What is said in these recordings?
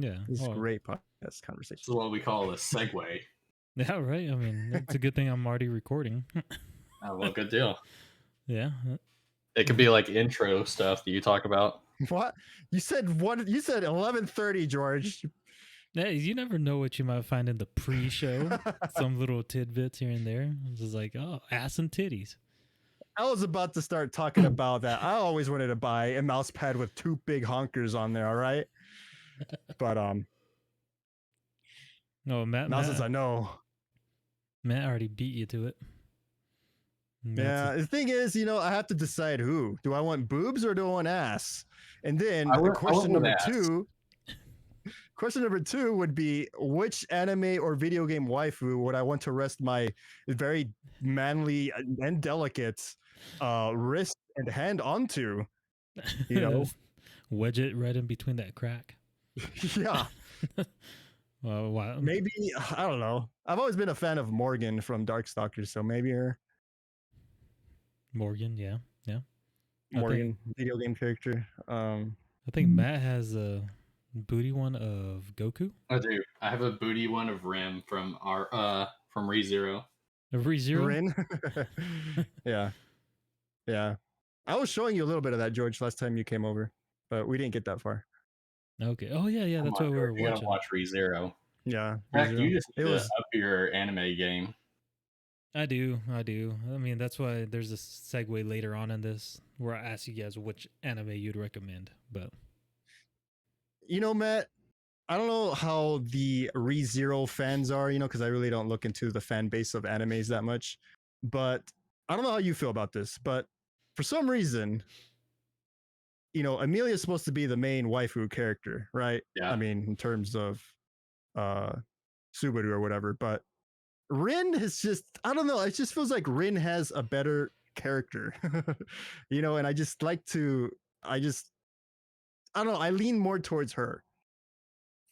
Yeah. It's great podcast conversation. This is what we call a segue. Yeah, right. I mean, it's a good thing I'm already recording. Oh, well, good deal. Yeah. It could be like intro stuff that you talk about. What you said? What you said? 11:30, George. Hey, you never know what you might find in the pre-show. Some little tidbits here and there. It's just like, oh, ass and titties. I was about to start talking about that. I always wanted to buy a mouse pad with 2 big honkers on there. All right, but No, now since I know, Matt already beat you to it. yeah. The thing is, I have to decide who. Do I want boobs or do I want ass? And then question number two. Question number 2 would be, which anime or video game waifu would I want to rest my very manly and delicate wrist and hand onto? Wedge it right in between that crack. Yeah. Well, wow. Maybe, I don't know. I've always been a fan of Morgan from Darkstalkers, so maybe her. Morgan, yeah. Morgan, video game character. I think Matt has a booty one of Goku. I do. I have a booty one of Rim from ReZero. Of ReZero? Rin? Yeah. I was showing you a little bit of that, George, last time you came over, but we didn't get that far. Okay. Oh, yeah. That's what we were watching. You gotta watch ReZero. Yeah. Heck, you just need to up your anime game. I do. I mean, that's why there's a segue later on in this where I ask you guys which anime you'd recommend. But Matt, I don't know how the ReZero fans are, because I really don't look into the fan base of animes that much. But I don't know how you feel about this, but for some reason, Amelia's supposed to be the main waifu character, right? Yeah. I mean, in terms of Subaru or whatever, but Rin is just, I don't know, it just feels like Rin has a better character, and I just like to, I don't know, I lean more towards her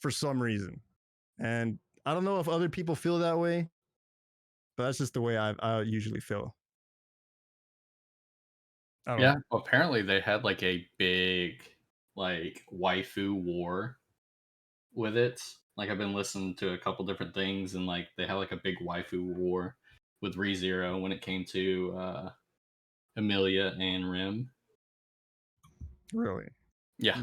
for some reason. And I don't know if other people feel that way, but that's just the way I usually feel. Yeah, well, apparently they had like a big like waifu war with it. Like I've been listening to a couple different things, and like they had like a big waifu war with ReZero when it came to Amelia and Rim. Really? Yeah.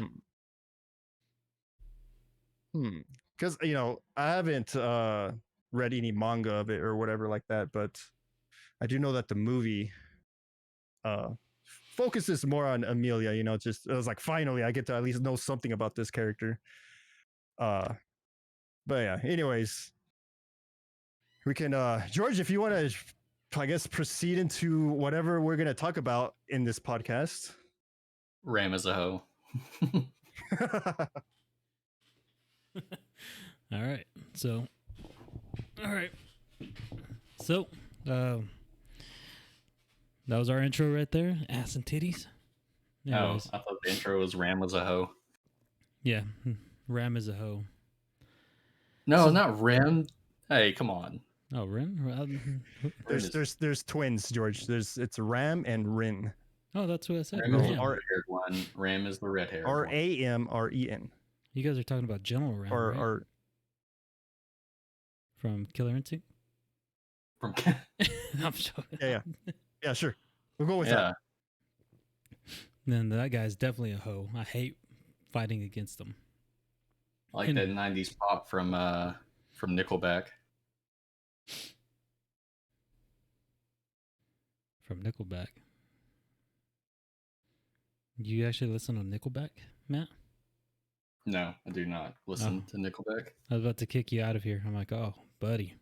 Because I haven't read any manga of it or whatever like that, but I do know that the movie focuses more on Amelia. It was like, finally I get to at least know something about this character. But yeah, anyways, we can George, if you want to, I guess, proceed into whatever we're going to talk about in this podcast. Ram as a hoe. All right. So that was our intro right there. Ass and titties. Anyways. Oh, I thought the intro was Ram as a hoe. Yeah, Ram is a hoe. No, not Rim. Hey, come on. Oh, Rim? There's twins, George. It's Ram and Rin. Oh, that's what I said. Ram is the red-haired one. Ram is the red-haired one. Ramren. You guys are talking about General Ram, right? Or from Killer Instinct? From I'm joking. Yeah, sure. We'll go with that. Then that guy's definitely a hoe. I hate fighting against them. Like that 90s pop from Nickelback. From Nickelback. You actually listen to Nickelback, Matt? No, I do not listen to Nickelback. I was about to kick you out of here. I'm like, oh, buddy.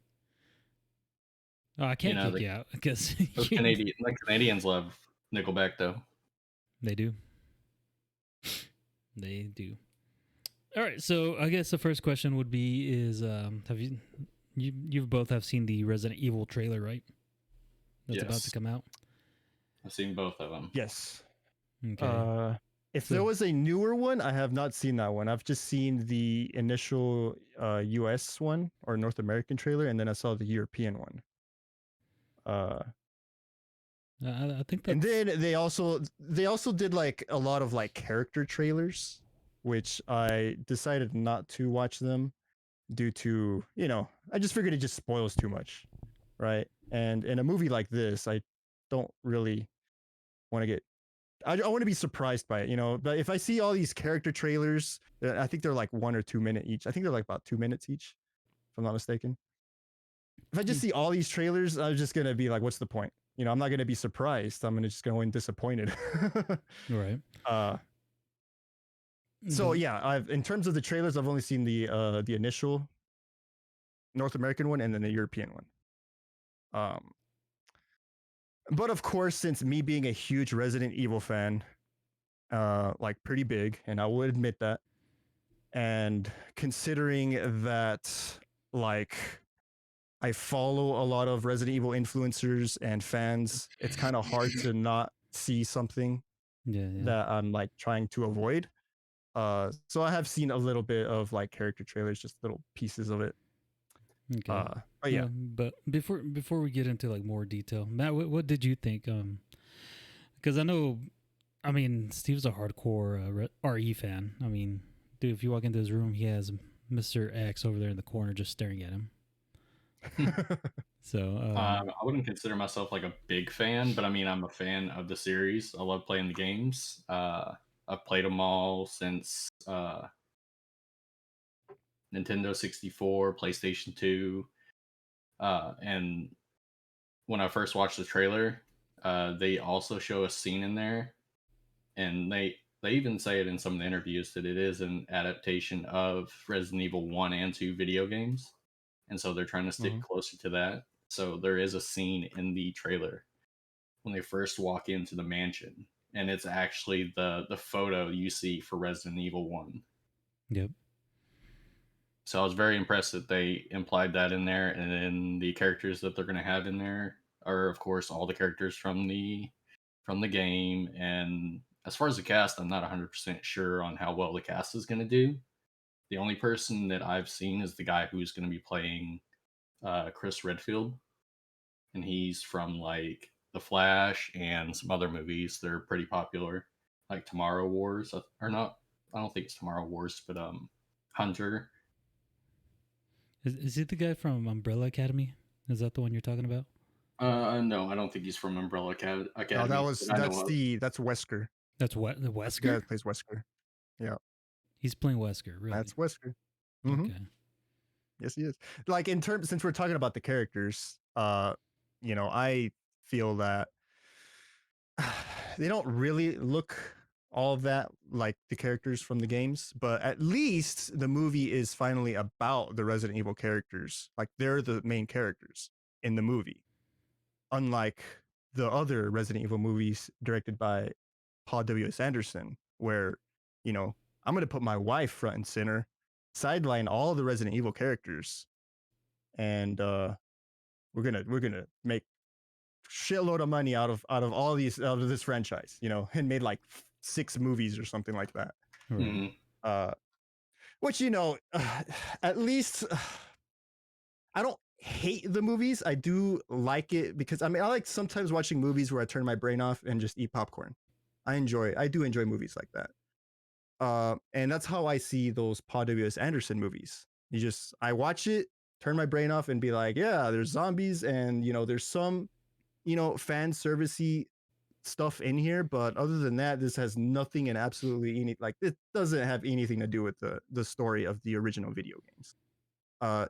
Oh, I can't kick you out because Canadians love Nickelback, though. They do. They do. All right, so I guess the first question would be: is have you both have seen the Resident Evil trailer, right? That's about to come out. I've seen both of them. Yes. Okay. If there was a newer one, I have not seen that one. I've just seen the initial US one or North American trailer, and then I saw the European one. I think that's... And then they also did like a lot of like character trailers which I decided not to watch them due to, I just figured it just spoils too much, right? And in a movie like this, I don't really want to get. I want to be surprised by it. But if I see all these character trailers, I think they're like 1 or 2 minute each. I think they're like about 2 minutes each, if I'm not mistaken. If I just see all these trailers, I'm just gonna be like, "What's the point?" I'm not gonna be surprised. I'm gonna just go in disappointed. Right. So yeah, in terms of the trailers, I've only seen the initial North American one and then the European one. But of course, since me being a huge Resident Evil fan, like pretty big, and I will admit that, and considering that, like, I follow a lot of Resident Evil influencers and fans, it's kind of hard to not see something that I'm like trying to avoid. So I have seen a little bit of like character trailers, just little pieces of it. Okay. But yeah. But before we get into like more detail, Matt, what did you think? Because I mean, Steve's a hardcore RE fan. I mean, dude, if you walk into his room, he has Mr. X over there in the corner just staring at him. So I wouldn't consider myself like a big fan, but I mean, I'm a fan of the series. I love playing the games. I've played them all since Nintendo 64, PlayStation 2. And when I first watched the trailer, they also show a scene in there, and they even say it in some of the interviews that it is an adaptation of Resident Evil 1 and 2 video games. And so they're trying to stick closer to that. So there is a scene in the trailer when they first walk into the mansion, and it's actually the photo you see for Resident Evil 1. Yep. So I was very impressed that they implied that in there, and then the characters that they're going to have in there are, of course, all the characters from the game. And as far as the cast, I'm not 100% sure on how well the cast is going to do. The only person that I've seen is the guy who's going to be playing Chris Redfield, and he's from like The Flash and some other movies that are pretty popular, like Tomorrow Wars, or not. I don't think it's Tomorrow Wars, but Hunter. Is he the guy from Umbrella Academy? Is that the one you're talking about? No, I don't think he's from Umbrella Academy. Oh, that's Wesker. That's what the Wesker. The guy that plays Wesker. Yeah, he's playing Wesker. Really? That's Wesker. Okay. Yes, he is. Like since we're talking about the characters, I feel that they don't really look all that like the characters from the games, but at least the movie is finally about the Resident Evil characters. Like they're the main characters in the movie. Unlike the other Resident Evil movies directed by Paul W.S. Anderson, where, I'm going to put my wife front and center, sideline all the Resident Evil characters, and we're gonna make shitload of money out of all these out of this franchise, and made like 6 movies or something like that. Right. Which at least I don't hate the movies. I do like it because I like sometimes watching movies where I turn my brain off and just eat popcorn. I do enjoy movies like that. And that's how I see those Paul W.S. Anderson movies. I watch it, turn my brain off, and be like, yeah, there's zombies, and there's some, fan servicey stuff in here, but other than that, this has nothing and absolutely it doesn't have anything to do with the story of the original video games.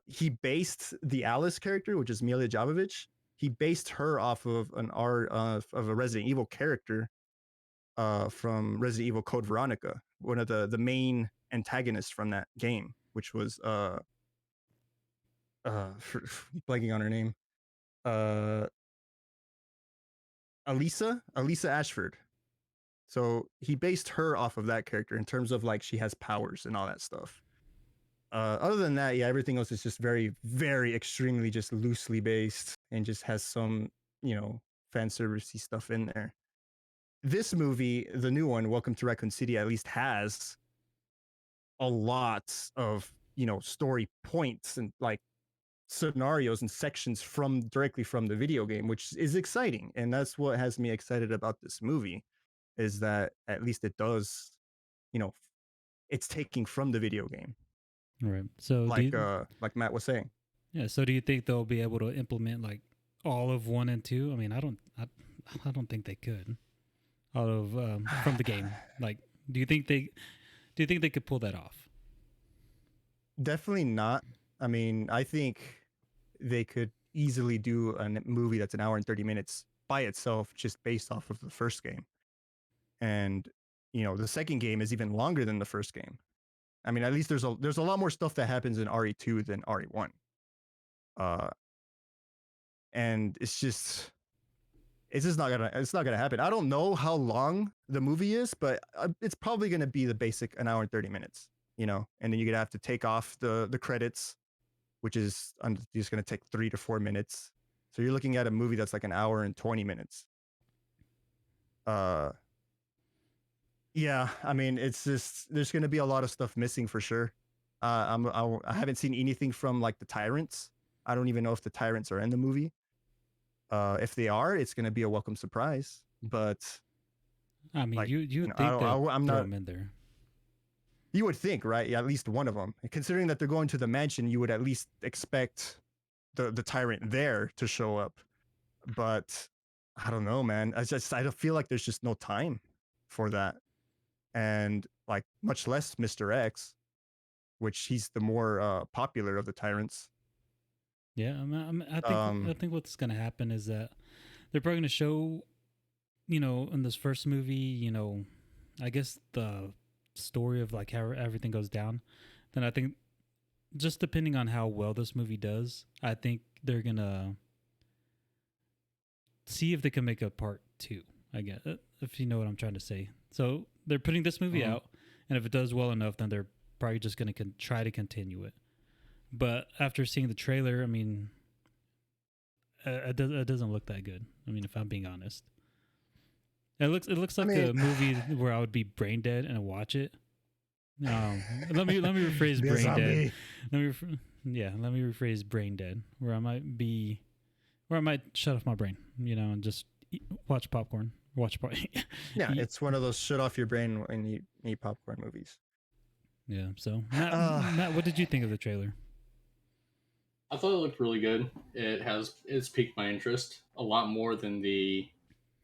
He based the Alice character, which is Milla Jovovich. He based her off of of a Resident Evil character from Resident Evil Code Veronica, one of the main antagonists from that game, which was blanking on her name, Elisa Ashford. So he based her off of that character in terms of like she has powers and all that stuff. Other than that, yeah, everything else is just very, very extremely just loosely based and just has some, fan servicey stuff in there. This movie, the new one, Welcome to Raccoon City, at least has a lot of, story points and like scenarios and sections directly from the video game, which is exciting. And that's what has me excited about this movie, is that at least it does, it's taking from the video game, Right. So like Matt was saying. yeah. So do you think they'll be able to implement like all of 1 and 2? I mean, I don't think they could. Out of from the game, like, do you think they could pull that off? Definitely not. I mean, I think they could easily do a movie that's an hour and 30 minutes by itself, just based off of the first game. And the second game is even longer than the first game. I mean, at least there's a lot more stuff that happens in RE2 than RE1. And it's just not gonna happen. I don't know how long the movie is, but it's probably gonna be the basic an hour and 30 minutes. And then you're gonna have to take off the credits, which is just gonna take 3 to 4 minutes. So you're looking at a movie that's like an hour and 20 minutes. Yeah, I mean, it's just there's gonna be a lot of stuff missing for sure. I haven't seen anything from like the tyrants. I don't even know if the tyrants are in the movie. If they are, it's gonna be a welcome surprise. But I mean, like, you think I'm throw not. them in there? You would think, right? Yeah, at least one of them. Considering that they're going to the mansion, you would at least expect the tyrant there to show up. But I don't know, man. I don't feel like there's just no time for that, and like much less Mr. X, which he's the more popular of the tyrants. Yeah, I think what's gonna happen is that they're probably gonna show, in this first movie, I guess the story of like how everything goes down. Then I think, just depending on how well this movie does, I think they're gonna see if they can make a part 2. I guess, if you know what I'm trying to say. So they're putting this movie out, and if it does well enough, then they're probably just gonna try to continue it. But after seeing the trailer, I mean, it doesn't look that good. I mean, if I'm being honest, it looks like a movie where I would be brain dead and watch it. Let me rephrase brain dead. Let me rephrase brain dead, where I might shut off my brain, and just watch popcorn. Yeah, it's one of those shut off your brain when you eat popcorn movies. Yeah. So Matt, what did you think of the trailer? I thought it looked really good. It's piqued my interest a lot more than the,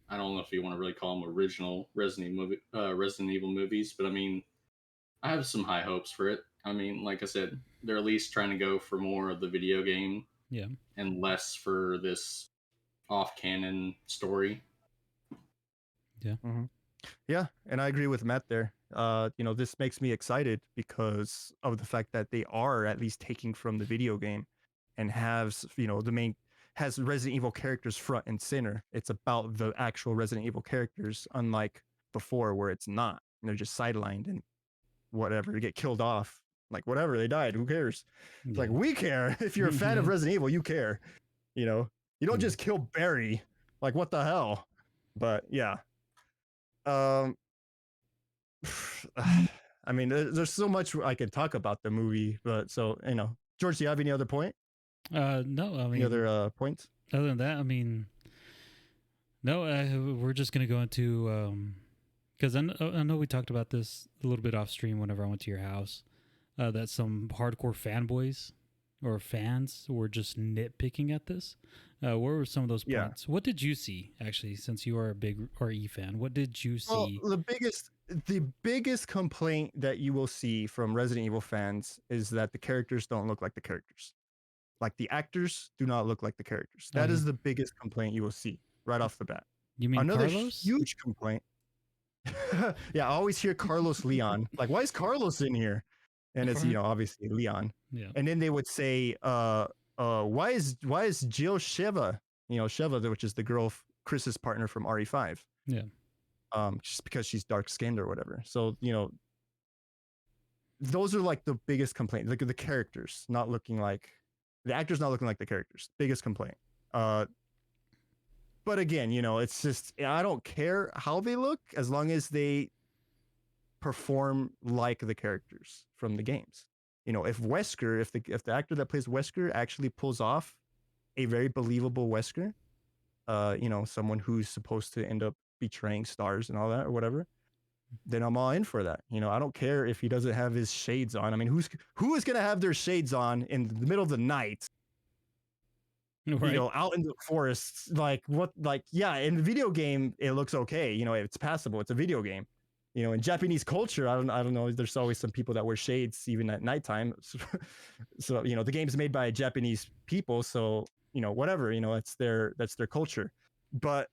I don't know if you want to really call them original Resident Evil movies, but I mean, I have some high hopes for it. I mean, like I said, they're at least trying to go for more of the video game, Yeah, and less for this off-canon story. Yeah. Mm-hmm. Yeah, and I agree with Matt there. This makes me excited because of the fact that they are at least taking from the video game, and has Resident Evil characters front and center. It's about the actual Resident Evil characters, unlike before where it's not. And they're just sidelined and whatever, they get killed off. Like, whatever, they died. Who cares? It's like, we care. If you're a fan of Resident Evil, you care. You don't just kill Barry. Like, what the hell? But yeah. I mean, there's so much I could talk about the movie, but George, do you have any other point? No, I mean, any other points? Other than that, I mean, no, we're just gonna go into because I know we talked about this a little bit off stream whenever I went to your house. That some hardcore fanboys or fans were just nitpicking at this. What were some of those points? What did you see, actually, since you are a big RE fan? What did you see? Well, the biggest complaint that you will see from Resident Evil fans is that the characters don't look like the characters. Like, the actors do not look like the characters. That is the biggest complaint you will see right off the bat. You mean another Carlos? Huge complaint? Yeah, I always hear Carlos Leon. Like, why is Carlos in here? And it's obviously Leon. Yeah. And then they would say, why is Jill Sheva, Sheva, which is the girl, Chris's partner from RE5. Yeah. Just because she's dark skinned or whatever. So, those are like the biggest complaint. Like, the characters not looking like the actors, not looking like the characters. Biggest complaint. But again, it's just, I don't care how they look as long as they perform like the characters from the games. If Wesker, if the actor that plays Wesker actually pulls off a very believable Wesker, someone who's supposed to end up betraying stars and all that or whatever, then I'm all in for that. You know, I don't care if he doesn't have his shades on. I mean, who is gonna have their shades on in the middle of the night? Right. You know, out in the forests, like what? Like, yeah, in the video game, it looks okay. You know, it's passable. It's a video game. You know, in Japanese culture, I don't know. There's always some people that wear shades even at nighttime. So you know, the game's made by Japanese people, so you know, whatever. You know, that's their culture. But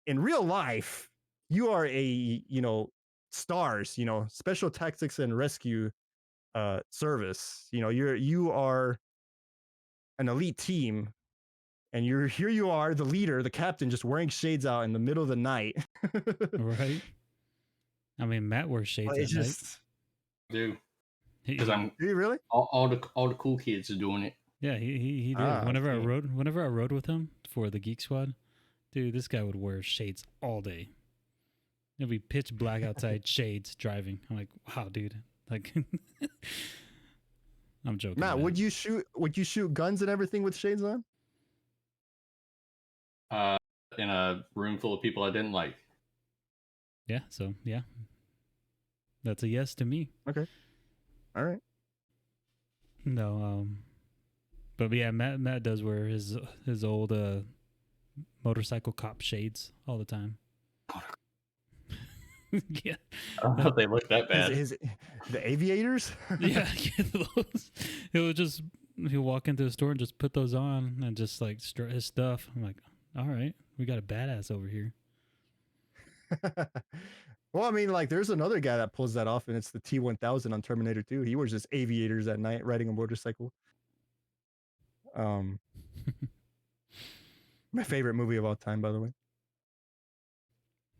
in real life, you are a stars. You know, special tactics and rescue service. You know, you are an elite team, and you are the leader, the captain, just wearing shades out in the middle of the night. Right. I mean, Matt wears shades It's at night. just do He- because I'm do you really? all the cool kids are doing it. yeah, he did. Ah, Whenever okay. I rode with him for the Geek Squad, dude, this guy would wear shades all day. It'd be pitch black outside, shades driving. I'm like, wow, dude. Like, I'm joking. Matt, would you shoot guns and everything with shades on? In a room full of people I didn't like. Yeah. So yeah, that's a yes to me. Okay, all right. No. But yeah, Matt does wear his old motorcycle cop shades all the time. Yeah. I don't know if they look that bad. The aviators. Yeah, those. He'll walk into the store and just put those on and just like his stuff. I'm like, all right, we got a badass over here. Well, I mean, like, there's another guy that pulls that off, and it's the T-1000 on Terminator 2. He wears just aviators at night, riding a motorcycle. My favorite movie of all time, by the way.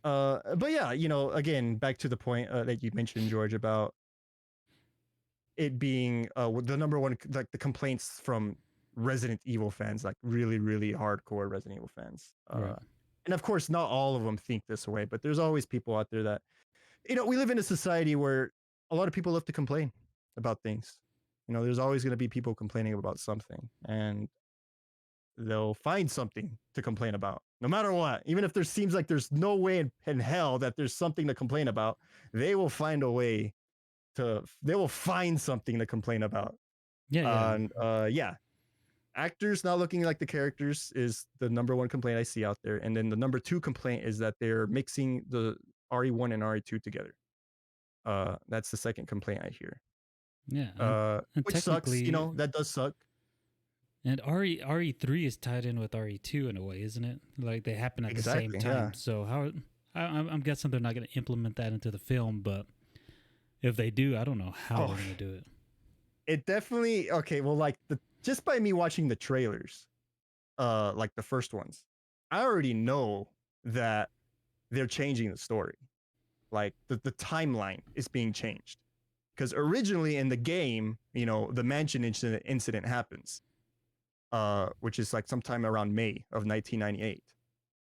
But yeah, you know, again, back to the point that you mentioned, George, about it being the number one, like the complaints from Resident Evil fans, like really, really hardcore Resident Evil fans. Right. And of course, not all of them think this way, but there's always people out there that, you know, we live in a society where a lot of people love to complain about things. You know, there's always going to be people complaining about something, and they'll find something to complain about no matter what. Even if there seems like there's no way in hell that there's something to complain about, they will find a way they will find something to complain about. Yeah. And yeah, actors not looking like the characters is the number one complaint I see out there. And then the number two complaint is that they're mixing the RE1 and RE2 together. That's the second complaint I hear. Yeah. And Which sucks, you know, that does suck. And RE3 is tied in with RE2 in a way, isn't it? Like they happen at the same time. Yeah. So how I'm guessing they're not going to implement that into the film, but if they do, I don't know how they're going to do it. It definitely okay. Well, like just by me watching the trailers, like the first ones, I already know that they're changing the story. Like the timeline is being changed, because originally in the game, you know, the mansion incident happens, which is like sometime around May of 1998,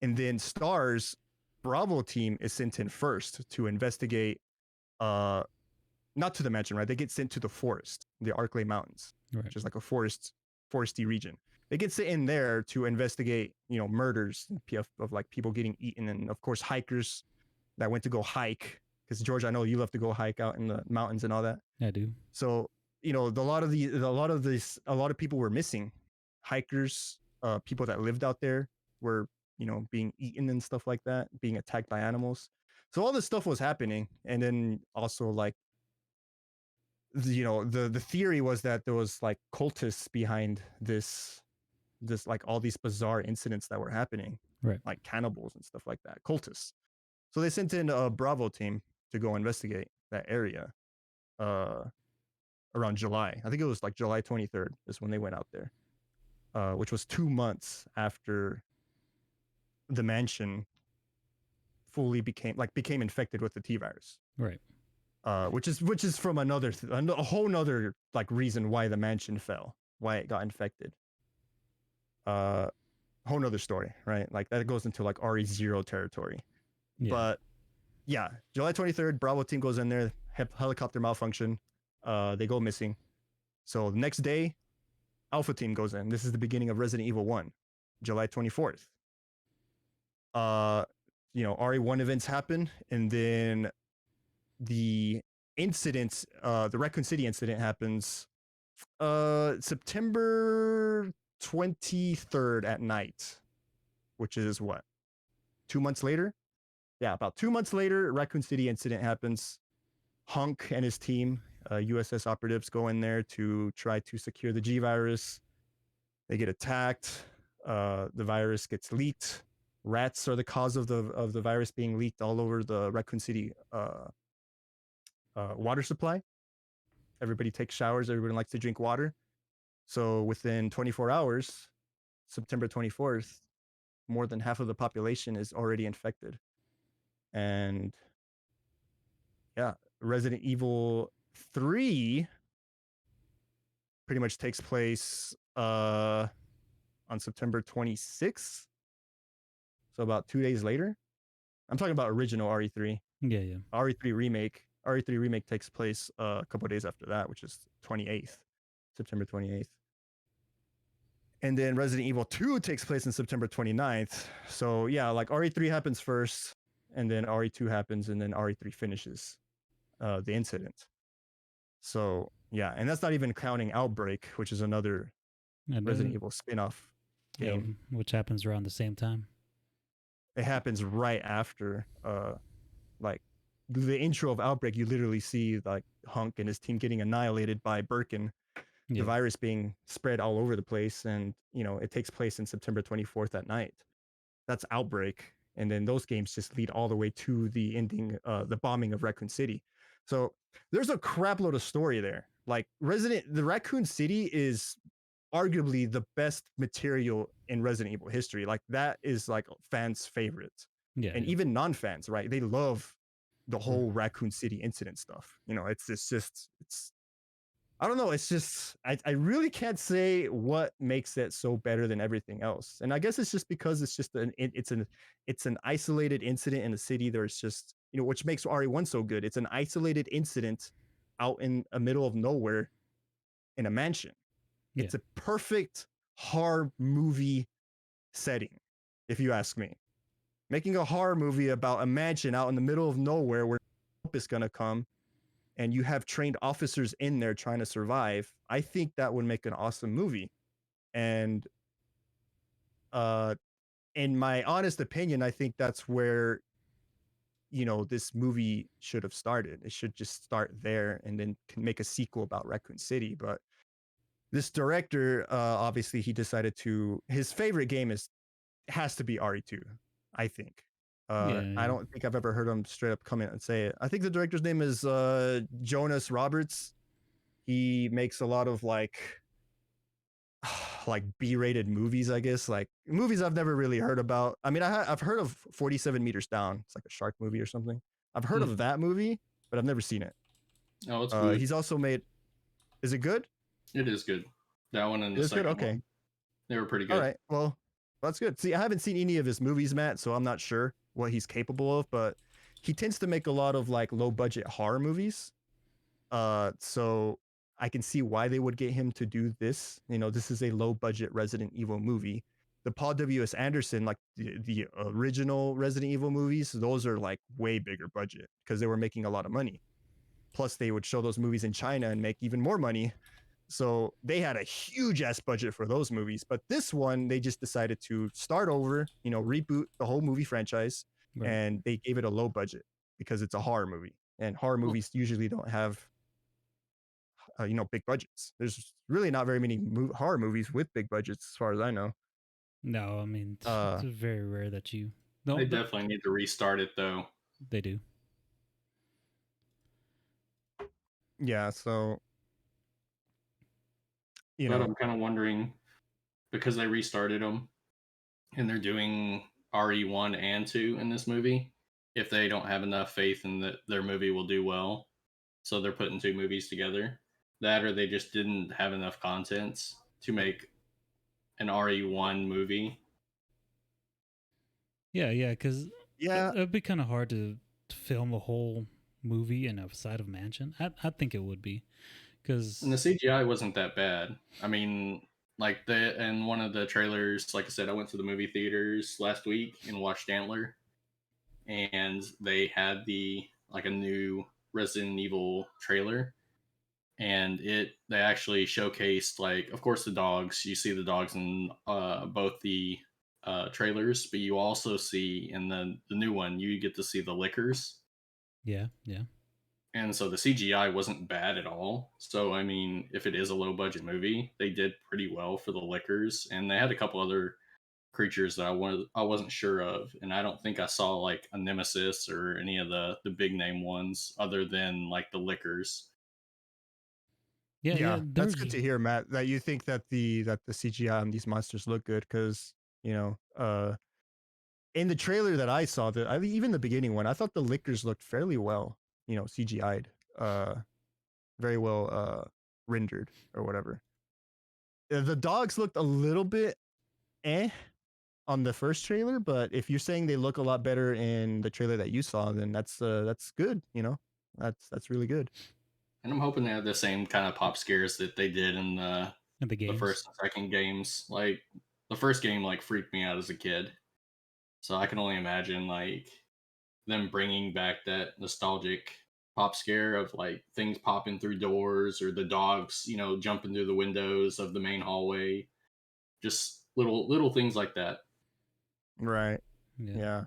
and then STAR's Bravo team is sent in first to investigate. Not to the mansion, right? They get sent to the forest, the Arklay Mountains, Right. which is like a foresty region. They get sent in there to investigate, you know, murders of like people getting eaten, and of course hikers that went to go hike. Because George, I know you love to go hike out in the mountains and all that. I do. So you know, a lot of people were missing. Hikers, people that lived out there were, you know, being eaten and stuff like that, being attacked by animals. So all this stuff was happening, and then also like, you know, the theory was that there was like cultists behind this like all these bizarre incidents that were happening, Right. like cannibals and stuff like that, cultists. So they sent in a Bravo team to go investigate that area around July. I think it was like July 23rd is when they went out there, which was 2 months after the mansion fully became infected with the T virus. Right. Which is from a whole nother like reason why the mansion fell, why it got infected. Whole nother story, right? Like that goes into like RE0 territory. Yeah. But yeah, July 23rd, Bravo team goes in there, helicopter malfunction, they go missing. So the next day, Alpha team goes in. This is the beginning of Resident Evil 1, July 24th. RE1 events happen, and then the incident, the Raccoon City incident happens September 23rd at night, which is what, 2 months later? Yeah, about 2 months later, Raccoon City incident happens. Hunk and his team, USS operatives, go in there to try to secure the G virus. They get attacked. The virus gets leaked. Rats are the cause of the virus being leaked all over the Raccoon City water supply. Everybody takes showers. Everybody likes to drink water. So within 24 hours, September 24th, more than half of the population is already infected. And yeah, Resident Evil 3 pretty much takes place on September 26th. So about 2 days later. I'm talking about original RE3. Yeah, yeah. RE3 remake. RE3 remake takes place a couple of days after that, which is 28th, September 28th. And then Resident Evil 2 takes place on September 29th. So yeah, like RE3 happens first, and then RE2 happens, and then RE3 finishes the incident. So yeah, and that's not even counting Outbreak, which is another And, Resident Evil spin-off game. Yeah, which happens around the same time. It happens right after like the intro of Outbreak. You literally see like Hunk and his team getting annihilated by Birkin, the virus being spread all over the place, and it takes place in September 24th at night. That's Outbreak, and then those games just lead all the way to the ending, the bombing of Raccoon City. So there's a crap load of story there. Like the Raccoon City is arguably the best material in Resident Evil history. Like that is like fans' favorites. Yeah, and even non-fans, right? They love the whole Raccoon City incident stuff. It's I don't know. It's just I really can't say what makes it so better than everything else. And I guess it's just because it's just it's an isolated incident in the city. There's just which makes RE1 so good. It's an isolated incident out in the middle of nowhere in a mansion. Yeah. It's a perfect horror movie setting, if you ask me. Making a horror movie about a mansion out in the middle of nowhere where help is gonna come, and you have trained officers in there trying to survive. I think that would make an awesome movie. And in my honest opinion, I think that's where this movie should have started. It should just start there and then can make a sequel about Raccoon City. But this director, obviously, he decided his favorite game has to be RE2, I think. I don't think I've ever heard him straight up come in and say it. I think the director's name is Jonas Roberts. He makes a lot of like B-rated movies, I guess, like movies I've never really heard about. I mean, I've heard of 47 Meters Down. It's like a shark movie or something. I've heard of that movie, but I've never seen it. Oh, it's good. He's also made. Is it good? It is good. That one and the second good? Okay. one. They were pretty good. All right. Well, that's good. See, I haven't seen any of his movies, Matt, so I'm not sure what he's capable of, but he tends to make a lot of like low budget horror movies. So I can see why they would get him to do this. This is a low budget Resident Evil movie. The Paul W.S. Anderson, like the original Resident Evil movies, those are like way bigger budget because they were making a lot of money. Plus, they would show those movies in China and make even more money. So they had a huge ass budget for those movies. But this one, they just decided to start over, reboot the whole movie franchise. Right. And they gave it a low budget because it's a horror movie. And horror movies usually don't have, big budgets. There's really not very many horror movies with big budgets as far as I know. No, I mean, it's very rare that you... They definitely need to restart it, though. They do. Yeah, so... But I'm kind of wondering, because they restarted them, and they're doing RE1 and 2 in this movie, if they don't have enough faith in that their movie will do well, so they're putting 2 movies together. That, or they just didn't have enough contents to make an RE1 movie. Yeah, because it'd be kind of hard to film a whole movie in a side of mansion. I think it would be. And the CGI wasn't that bad. I mean, like in one of the trailers, like I said, I went to the movie theaters last week and watched Antler. and they had a new Resident Evil trailer, and they actually showcased, like, of course, the dogs. You see the dogs in both the trailers, but you also see in the new one, you get to see the lickers. Yeah, yeah. And so the CGI wasn't bad at all. So I mean, if it is a low budget movie, they did pretty well for the lickers, and they had a couple other creatures that I wasn't sure of, and I don't think I saw like a nemesis or any of the big name ones other than like the lickers. Yeah, yeah. Yeah, that's good There's to hear, Matt. That you think that the CGI on these monsters look good, because in the trailer that I saw, even the beginning one, I thought the lickers looked fairly well, CGI'd, very well rendered or whatever. The dogs looked a little bit eh on the first trailer, but if you're saying they look a lot better in the trailer that you saw, then that's good. That's really good. And I'm hoping they have the same kind of pop scares that they did in in the the games. first and second games. Like the first game like freaked me out as a kid. So I can only imagine like them bringing back that nostalgic pop scare of like things popping through doors or the dogs, jumping through the windows of the main hallway. Just little things like that. Right. Yeah. Yeah.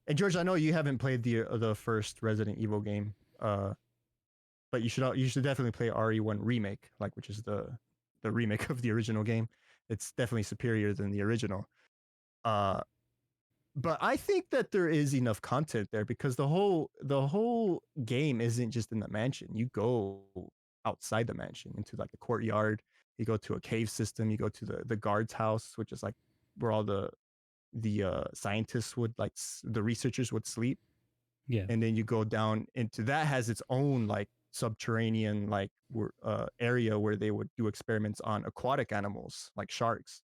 And George, I know you haven't played the first Resident Evil game, but you should definitely play RE1 remake, like, which is the remake of the original game. It's definitely superior than the original. But I think that there is enough content there, because the whole game isn't just in the mansion. You go outside the mansion into like the courtyard. You go to a cave system. You go to the guard's house, which is like where all the scientists would, like, the researchers would sleep. Yeah. And then you go down into that, has its own like subterranean like area where they would do experiments on aquatic animals like sharks.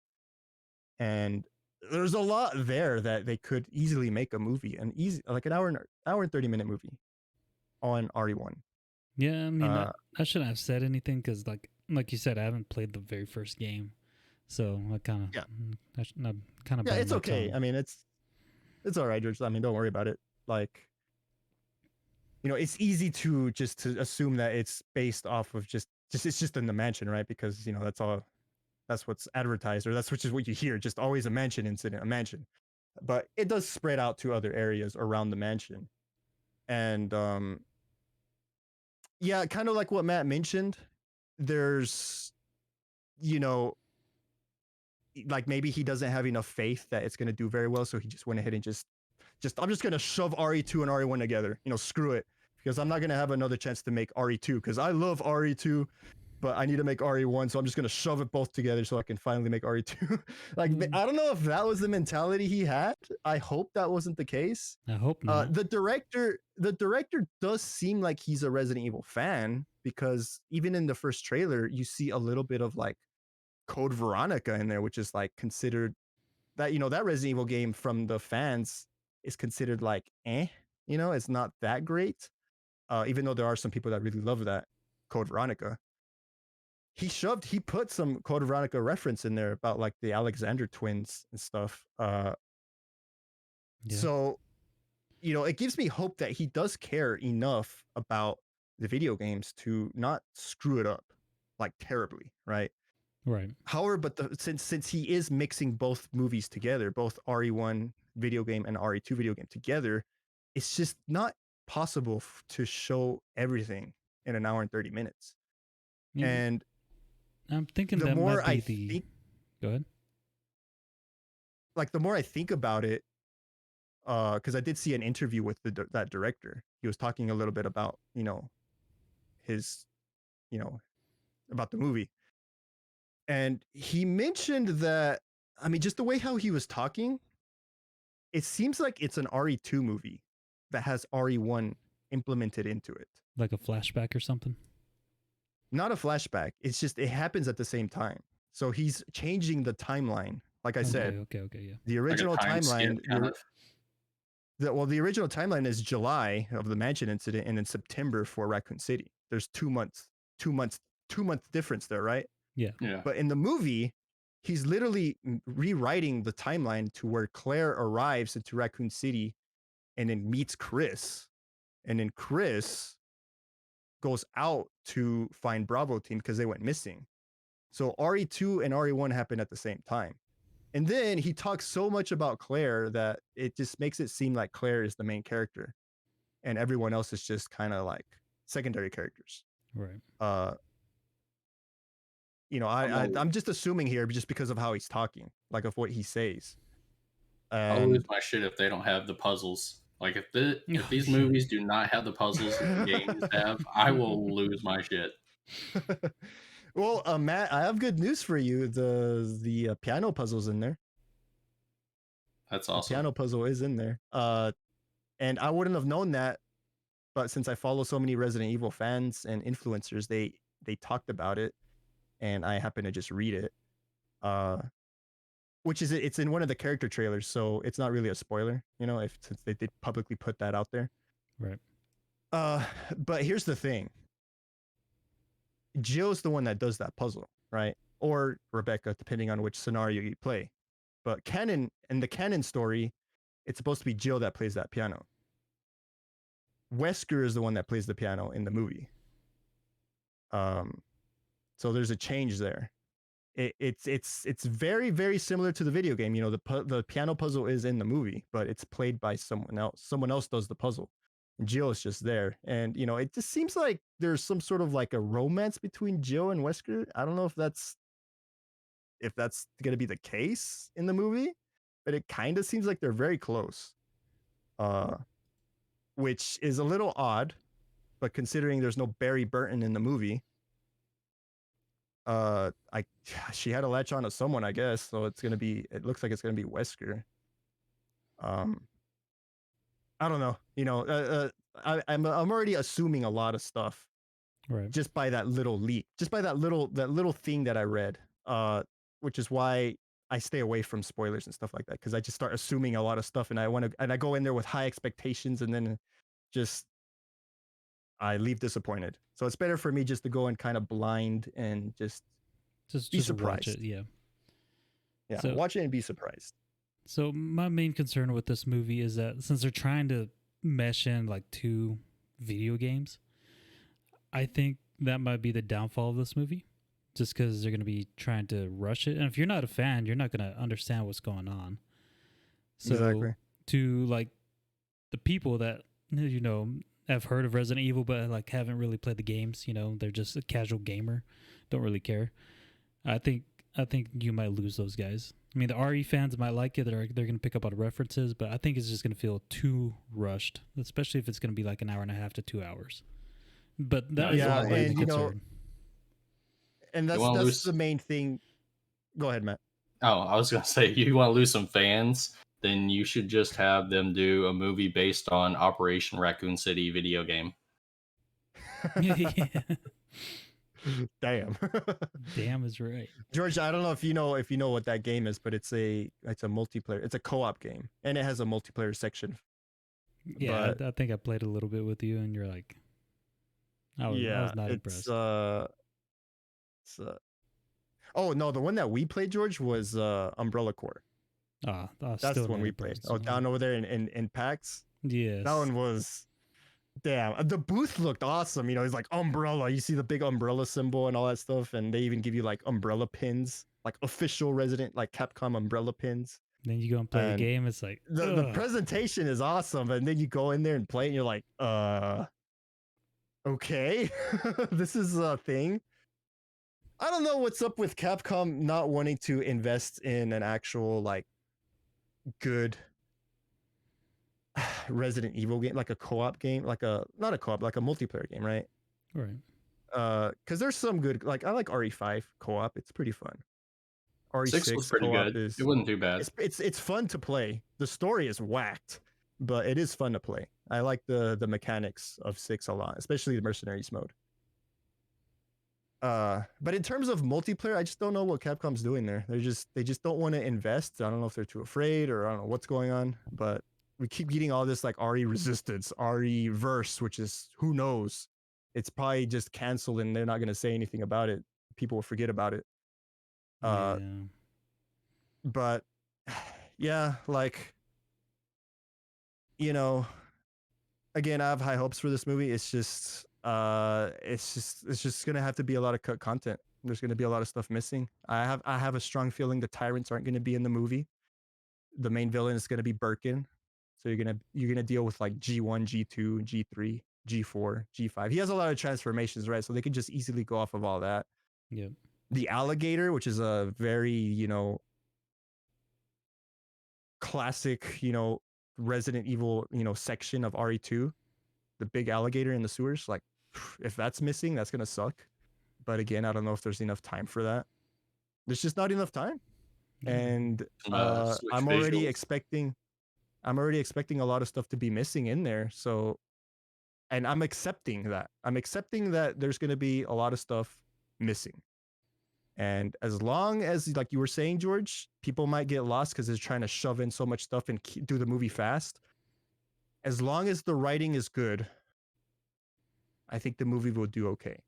And there's a lot there that they could easily make a movie, like an hour and 30-minute movie on RE1. Yeah, I mean, I shouldn't have said anything because, like you said, I haven't played the very first game, so I kind of, I'm kind of. Yeah, it's okay. I mean, it's all right, George. I mean, don't worry about it. Like, it's easy to assume that it's based off of just it's just in the mansion, right? Because that's what's advertised, or that's which is what you hear. Just always a mansion incident, a mansion. But it does spread out to other areas around the mansion. And yeah, kind of like what Matt mentioned, there's, like, maybe he doesn't have enough faith that it's going to do very well, so he just went ahead and just I'm just going to shove RE2 and RE1 together. Screw it, because I'm not going to have another chance to make RE2, because I love RE2, but I need to make RE1, so I'm just going to shove it both together so I can finally make RE2. Like, I don't know if that was the mentality he had. I hope that wasn't the case. I hope not. The director does seem like he's a Resident Evil fan, because even in the first trailer, you see a little bit of like Code Veronica in there, which is like considered that, that Resident Evil game from the fans is considered like it's not that great. Even though there are some people that really love that Code Veronica. He put some Code Veronica reference in there about like the Alexander twins and stuff. So, it gives me hope that he does care enough about the video games to not screw it up like terribly, right? Right. However, but since he is mixing both movies together, both RE1 video game and RE2 video game together, it's just not possible to show everything in an hour and 30 minutes. Yeah. And I'm thinking the that more might be Go ahead. Like, the more I think about it, because I did see an interview with that director. He was talking a little bit about, his, about the movie. And he mentioned that, I mean, just the way how he was talking, it seems like it's an RE2 movie that has RE1 implemented into it. Like a flashback or something? Not a flashback. It's just, it happens at the same time. So he's changing the timeline. Like I said, okay, yeah. The original like timeline, the the original timeline is July of the mansion incident, and then September for Raccoon City. There's 2 months, 2-month difference there, right? Yeah. But in the movie, he's literally rewriting the timeline to where Claire arrives into Raccoon City and then meets Chris, and then Chris goes out to find Bravo team because they went missing. So RE2 and RE1 happened at the same time. And then he talks so much about Claire that it just makes it seem like Claire is the main character and everyone else is just kind of like secondary characters. Right. I'm just assuming here just because of how he's talking, like of what he says. I'll lose my shit if they don't have the puzzles. Like if these movies do not have the puzzles that the games have, I will lose my shit. Well, Matt, I have good news for you. The piano puzzle's in there. That's awesome. The piano puzzle is in there. And I wouldn't have known that, but since I follow so many Resident Evil fans and influencers, they talked about it, and I happened to just read it. Which is it's in one of the character trailers, so it's not really a spoiler, since they did publicly put that out there. Right. But here's the thing. Jill's the one that does that puzzle, right? Or Rebecca, depending on which scenario you play. But in the canon story, it's supposed to be Jill that plays that piano. Wesker is the one that plays the piano in the movie. So there's a change there. It's very, very similar to the video game. The piano puzzle is in the movie, but it's played by someone else. Someone else does the puzzle. And Jill is just there. And, it just seems like there's some sort of like a romance between Jill and Wesker. I don't know if that's going to be the case in the movie, but it kind of seems like they're very close. Which is a little odd, but considering there's no Barry Burton in the movie, she had to latch on to someone, I guess. So it looks like it's gonna be Wesker. I don't know. I'm already assuming a lot of stuff, right? Just by that little leak, just by that little thing that I read. Which is why I stay away from spoilers and stuff like that, because I just start assuming a lot of stuff, and I go in there with high expectations, and then I leave disappointed. So it's better for me just to go in kind of blind and just be surprised. Watch it, yeah. Yeah, so, watch it and be surprised. So my main concern with this movie is that since they're trying to mesh in like two video games, I think that might be the downfall of this movie, just because they're going to be trying to rush it. And if you're not a fan, you're not going to understand what's going on. So exactly. To like the people that, have heard of Resident Evil, but like haven't really played the games, they're just a casual gamer, don't really care. I think you might lose those guys. I mean, the RE fans might like it. They're going to pick up on references, but I think it's just going to feel too rushed, especially if it's going to be like an hour and a half to 2 hours. But that is my concern. And that's the main thing. Go ahead, Matt. Oh, I was going to say, you want to lose some fans, then you should just have them do a movie based on Operation Raccoon City video game. Damn. Damn is right. George, I don't know if you know what that game is, but it's a multiplayer. It's a co-op game, and it has a multiplayer section. Yeah, I think I played a little bit with you, and you're like, I was not impressed. Oh no, the one that we played, George, was Umbrella Corps. That's the one we played. Oh, down over there in PAX. Yes, that one was. Damn, the booth looked awesome. It's like umbrella. You see the big umbrella symbol and all that stuff, and they even give you like umbrella pins, like official Resident, like Capcom umbrella pins. Then you go and play the game. It's like the presentation is awesome, and then you go in there and play, and you're like, okay, this is a thing. I don't know what's up with Capcom not wanting to invest in an actual like good Resident Evil game, like a co-op game, not a co-op, like a multiplayer game, right? Right. Because there's some good, like I like RE5 co-op. It's pretty fun. RE6 was pretty good. It wasn't too bad. It's fun to play. The story is whacked, but it is fun to play. I like the mechanics of 6 a lot, especially the mercenaries mode. But in terms of multiplayer, I just don't know what Capcom's doing there. They just don't want to invest. I don't know if they're too afraid or I don't know what's going on, but we keep getting all this like RE Resistance, RE Verse, which is who knows. It's probably just canceled and they're not going to say anything about it. People will forget about it. But yeah, like you know, again, I have high hopes for this movie. It's just gonna have to be a lot of cut content. There's gonna be a lot of stuff missing. I have a strong feeling the tyrants aren't gonna be in the movie. The main villain is gonna be Birkin. So you're gonna deal with like G1, G2, G3, G4, G5. He has a lot of transformations, right? So they can just easily go off of all that. Yep. The alligator, which is a very, classic, Resident Evil, section of RE2, the big alligator in the sewers. Like, if that's missing, that's gonna suck. But again, I don't know if there's enough time for that. There's just not enough time, and Switch I'm already visuals. expecting a lot of stuff to be missing in there. So, and I'm accepting that. I'm accepting that there's gonna be a lot of stuff missing. And as long as, like you were saying, George, people might get lost because they're trying to shove in so much stuff and do the movie fast. As long as the writing is good, I think the movie will do okay.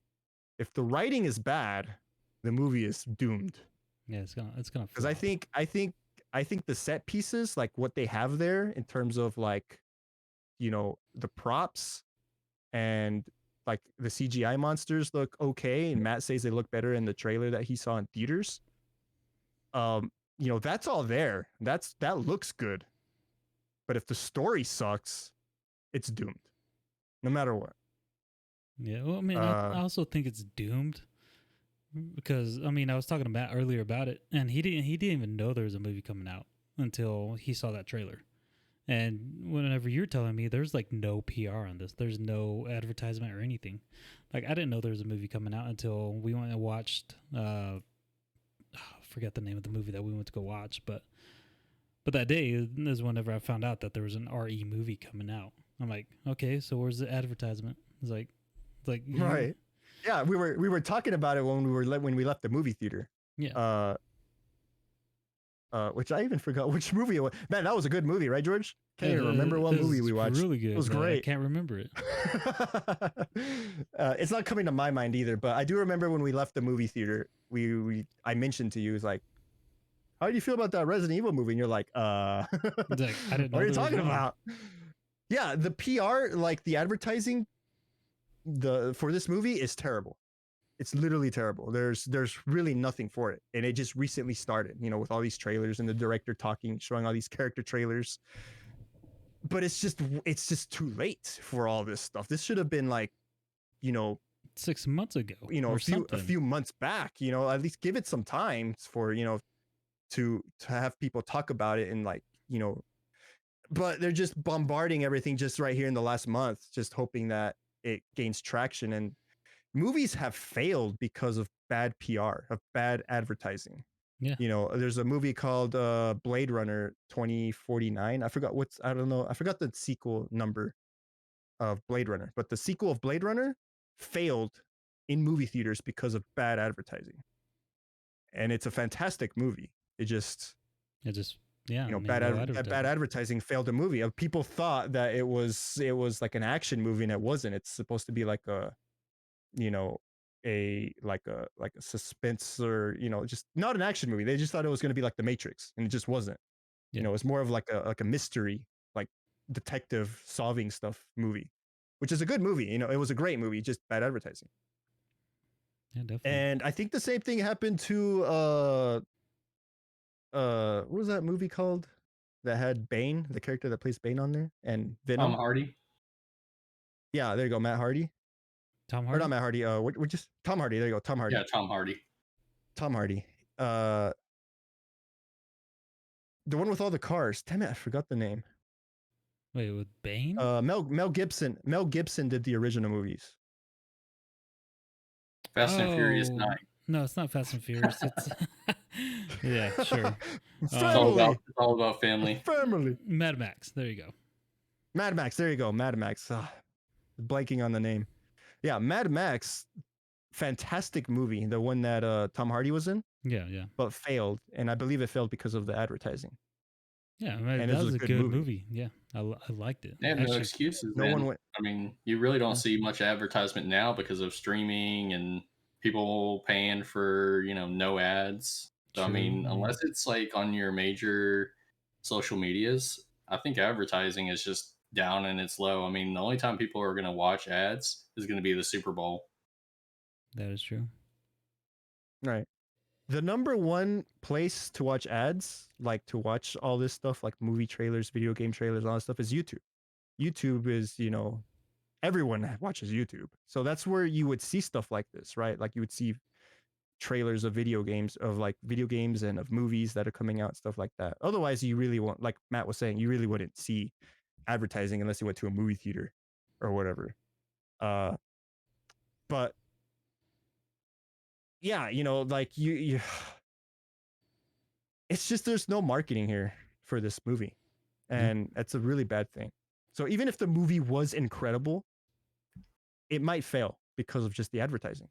If the writing is bad, the movie is doomed. Yeah, it's gonna. Because I think the set pieces, like what they have there in terms of like, the props and like the CGI monsters look okay, and Matt says they look better in the trailer that he saw in theaters. That's all there. That looks good. But if the story sucks, it's doomed. No matter what. Yeah, well, I mean, I also think it's doomed because I mean, I was talking to Matt earlier about it, and he didn't even know there was a movie coming out until he saw that trailer. And whenever you're telling me there's like no PR on this, there's no advertisement or anything. Like I didn't know there was a movie coming out until we went and watched. I forget the name of the movie that we went to go watch, but that day is whenever I found out that there was an RE movie coming out. I'm like, okay, so where's the advertisement? It's like right. Yeah, we were talking about it when we left the movie theater. Yeah. Which I even forgot which movie it was. Man, that was a good movie, right, George? Can't even remember what movie we watched. Really good. It was great. I can't remember it. It's not coming to my mind either, but I do remember when we left the movie theater, I mentioned to you, it's like, how do you feel about that Resident Evil movie? And you're like, I didn't know what are you talking about? Yeah, the PR, like the advertising, for this movie is terrible. It's literally terrible. There's really nothing for it, and it just recently started, with all these trailers and the director showing all these character trailers. But it's just too late for all this stuff. This should have been like, 6 months ago, a few months back. At least give it some time for to have people talk about it and like But they're just bombarding everything just right here in the last month, just hoping that it gains traction. And movies have failed because of bad PR, of bad advertising. Yeah. There's a movie called Blade Runner 2049. I don't know. I forgot the sequel number of Blade Runner, but the sequel of Blade Runner failed in movie theaters because of bad advertising. And it's a fantastic movie. Bad advertising failed the movie. People thought that it was like an action movie, and it wasn't. It's supposed to be like a suspense, or just not an action movie. They just thought it was going to be like The Matrix, and it just wasn't. Yeah. It's more of like a mystery, like detective solving stuff movie, which is a good movie. It was a great movie, just bad advertising. Yeah, definitely. And I think the same thing happened to what was that movie called that had Bane, the character that plays Bane on there, and Venom? Tom Hardy. Yeah, there you go, Matt Hardy. Tom Hardy? Or not Matt Hardy. We're just Tom Hardy. There you go, Tom Hardy. Yeah, Tom Hardy. Tom Hardy. The one with all the cars. Damn it, I forgot the name. Wait, with Bane? Mel Gibson. Mel Gibson did the original movies. Fast and Furious 9. No, it's not Fast and Furious. It's yeah, sure. It's all about family. Family. Mad Max. There you go. Mad Max. There you go. Mad Max. Blanking on the name. Yeah, Mad Max. Fantastic movie. The one that Tom Hardy was in. Yeah. But failed, and I believe it failed because of the advertising. Yeah, and that was a good movie. Yeah, I liked it. They have no excuses, man. I mean, you really don't see much advertisement now because of streaming and people paying for, no ads. So, I mean, unless it's like on your major social medias, I think advertising is just down and it's low. I mean, the only time people are going to watch ads is going to be the Super Bowl. That is true. Right. The number one place to watch ads, like to watch all this stuff, like movie trailers, video game trailers, all that stuff, is YouTube. YouTube is, everyone watches YouTube. So that's where you would see stuff like this, right? Like you would see trailers of video games, and of movies that are coming out, stuff like that. Otherwise, you really won't, like Matt was saying, you really wouldn't see advertising unless you went to a movie theater or whatever. But yeah, like you it's just there's no marketing here for this movie, and that's a really bad thing. So even if the movie was incredible, it might fail because of just the advertising.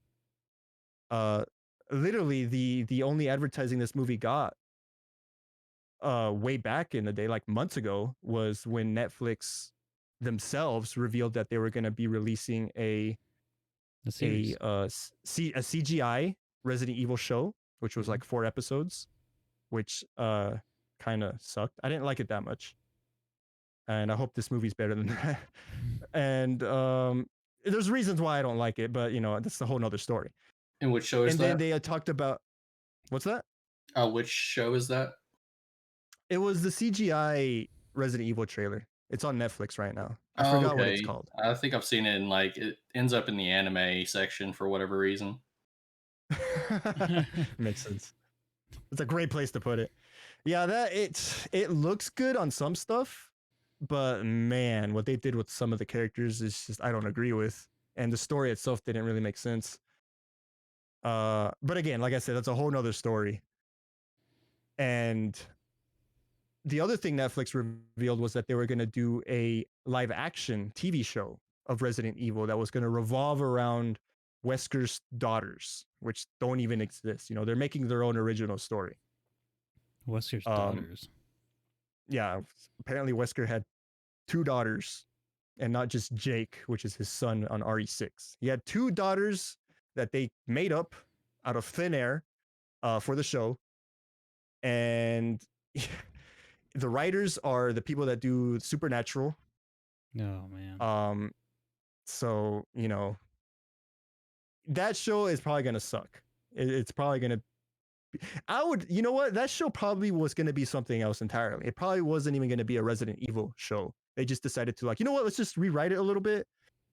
Literally the only advertising this movie got way back in the day, like months ago, was when Netflix themselves revealed that they were going to be releasing a CGI Resident Evil show, which was like 4 episodes, which kind of sucked. I didn't like it that much, and I hope this movie's better than that. And there's reasons why I don't like it, but that's a whole nother story. And which show is and that? then they talked about what's that? Which show is that? It was the CGI Resident Evil trailer. It's on Netflix right now. I forgot what it's called. I think I've seen it, and like it ends up in the anime section for whatever reason. Makes sense. It's a great place to put it. Yeah, it looks good on some stuff, but man, what they did with some of the characters is just I don't agree with, and the story itself didn't really make sense. But again, like I said, that's a whole nother story. And the other thing Netflix revealed was that they were going to do a live action TV show of Resident Evil that was going to revolve around Wesker's daughters, which don't even exist. They're making their own original story. Wesker's daughters. Yeah, apparently Wesker had 2 daughters, and not just Jake, which is his son on RE6. He had 2 daughters that they made up out of thin air for the show. And the writers are the people that do Supernatural. Oh man. So that show is probably gonna suck. It's probably gonna. You know what? That show probably was gonna be something else entirely. It probably wasn't even gonna be a Resident Evil show. They just decided to let's just rewrite it a little bit,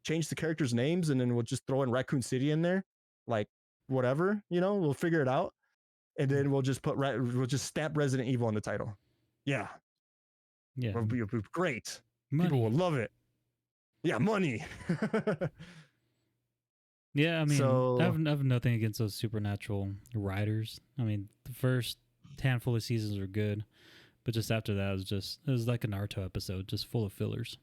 change the characters' names, and then we'll just throw in Raccoon City in there, like whatever. We'll figure it out, and then we'll just stamp Resident Evil on the title. Yeah. It'll be great. Money. People will love it. Yeah, money. Yeah, I mean, I have nothing against those Supernatural writers. I mean, the first handful of seasons were good, but just after that, it was like a Naruto episode, just full of fillers.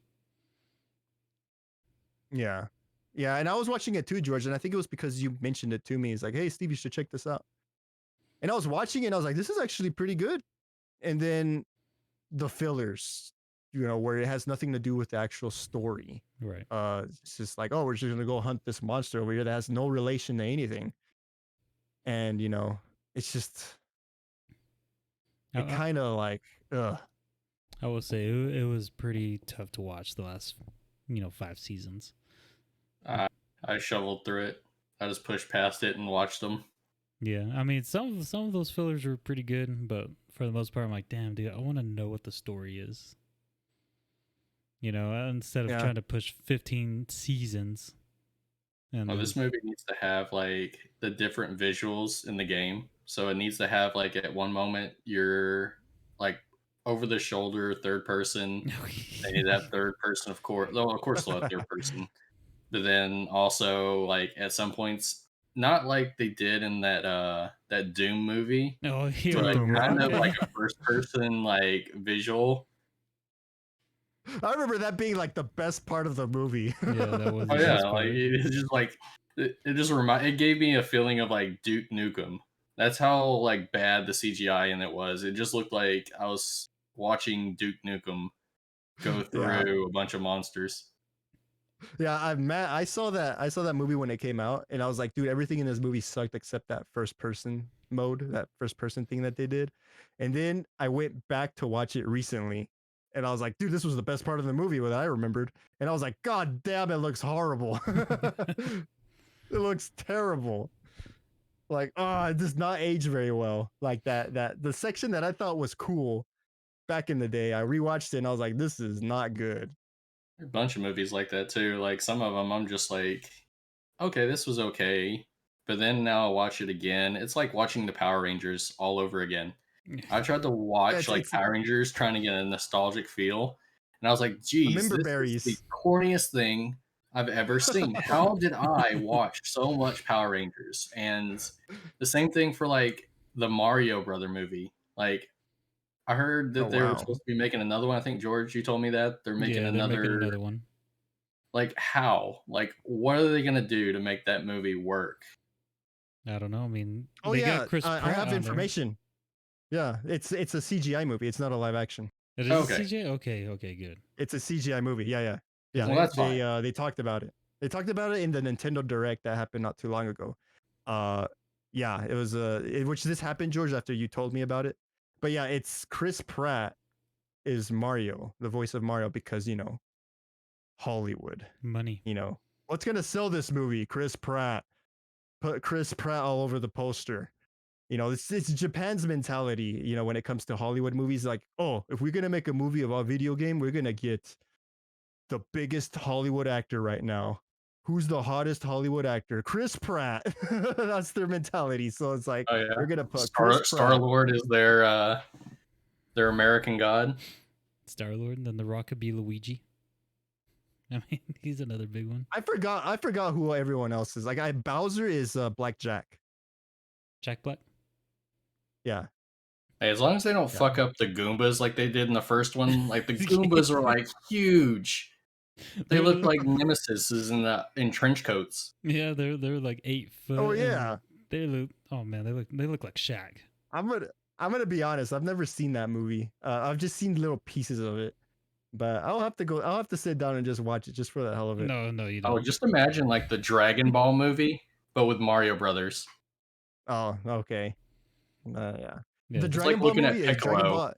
Yeah. Yeah, and I was watching it too, George, and I think it was because you mentioned it to me. It's like, hey, Steve, you should check this out. And I was watching it, and I was like, this is actually pretty good. And then the fillers, where it has nothing to do with the actual story. Right. It's just like, oh, we're just gonna go hunt this monster over here that has no relation to anything. And it's just it kind of like, ugh. I will say it was pretty tough to watch the last, 5 seasons. I shoveled through it. I just pushed past it and watched them. Yeah, I mean, some of those fillers were pretty good, but for the most part, I'm like, damn, dude, I want to know what the story is. Instead of trying to push 15 seasons. And this movie needs to have like the different visuals in the game. So it needs to have like at one moment you're like over the shoulder third person. They need that third person, of course. Though of course they'll have third person. But then also like at some points, not like they did in that Doom movie. Oh, yeah. But kind of like a first person like visual. I remember that being like the best part of the movie. Yeah, that was. Oh yeah, like it's just like it just it gave me a feeling of like Duke Nukem. That's how like bad the CGI in it was. It just looked like I was watching Duke Nukem go through a bunch of monsters. Yeah, I saw that movie when it came out, and I was like, dude, everything in this movie sucked except that first person mode, that first person thing that they did. And then I went back to watch it recently, And I was like, dude, this was the best part of the movie that I remembered. And I was like, God damn, it looks horrible. It looks terrible. Like, oh, it does not age very well. Like that the section that I thought was cool back in the day, I rewatched it and I was like, this is not good. There are a bunch of movies like that too. Like some of them, I'm just like, okay, this was okay, but then now I watch it again. It's like watching the Power Rangers all over again. I tried to watch like It's Power Rangers, trying to get a nostalgic feel, and I was like, "Geez, remember this is the berries. corniest thing I've ever seen. How did I watch so much Power Rangers?" And the same thing for like the Mario Brother movie. Like I heard Oh that they were wow. supposed to be making another one. I think George, you told me that they're making Yeah, they're making another. another one. Like how? Like what are they gonna do to make that movie work? I don't know. I mean, Oh they got yeah, Chris Pratt I have on information. Yeah, it's a CGI movie. It's not a live action. there. It is Okay, CJ. Okay, good. It's a CGI movie. Yeah. Because well that's fine. They talked about it. They talked about it in the Nintendo Direct that happened not too long ago. Yeah, it was which this happened, George, after you told me about it. But yeah, it's Chris Pratt is Mario, the voice of Mario, because Hollywood. money. What's gonna sell this movie? Chris Pratt. Put Chris Pratt all over the poster. It's Japan's mentality, when it comes to Hollywood movies. Like, oh, if we're gonna make a movie about a video game, we're gonna get the biggest Hollywood actor right now. Who's the hottest Hollywood actor? Chris Pratt. That's their mentality. So it's like Oh yeah, we're gonna put Chris Star Pratt. Lord is their American god. Star Lord, and then the Rock could be Luigi. I mean, he's another big one. I forgot who everyone else is. Like, Bowser is Black Jack. Jack Black. Yeah. Hey, as long as they don't fuck up the Goombas like they did in the first one, like the Goombas are like huge. They look like Nemesises in trench coats. Yeah, they're like 8 foot. Oh yeah. They look. Oh man, they look like Shaq. I'm gonna be honest. I've never seen that movie. I've just seen little pieces of it. But I'll have to sit down and just watch it just for the hell of it. No, you Oh, don't. just imagine like the Dragon Ball movie, but with Mario Brothers. Oh, okay. Yeah. Yeah, The it's Dragon like Ball looking at movie is Piccolo.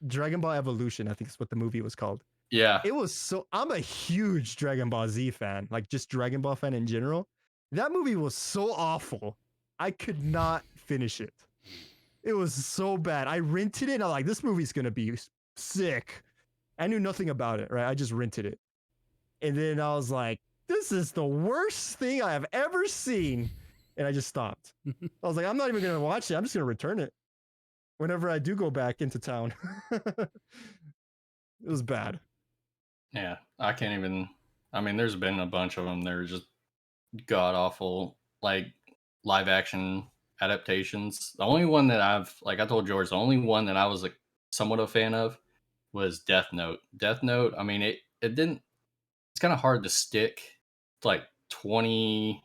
Dragon Ball Evolution, I think is what the movie was called. Yeah. It was I'm a huge Dragon Ball Z fan, like just Dragon Ball fan in general. That movie was so awful. I could not finish it. It was so bad. I rented it and I'm like, this movie's gonna be sick. I knew nothing about it, right? I just rented it. And then I was like, this is the worst thing I have ever seen. And I just stopped. I was like, I'm not even going to watch it. I'm just going to return it whenever I do go back into town. It was bad. Yeah. I can't even. I mean, there's been a bunch of them. They're just god awful, like live action adaptations. The only one that like I told George, the only one that I was like somewhat a fan of was Death Note. Death Note, I mean, it didn't, it's kind of hard to stick to like 20,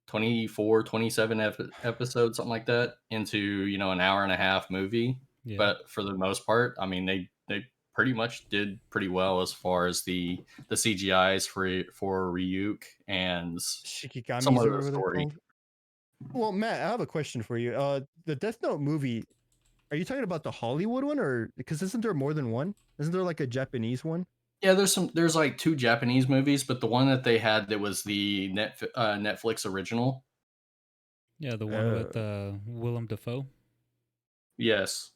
24, 27 episodes, something like that, into, an hour and a half movie. Yeah. But for the most part, I mean, they pretty much did pretty well as far as the CGIs for Ryuk and Shikigami's some of or the whatever they're story. called. Well, Matt, I have a question for you. The Death Note movie, are you talking about the Hollywood one, or because isn't there more than one? Isn't there like a Japanese one? Yeah, there's like 2 Japanese movies, but the one that they had that was the Netflix original. Yeah, the one with Willem Dafoe. Yes.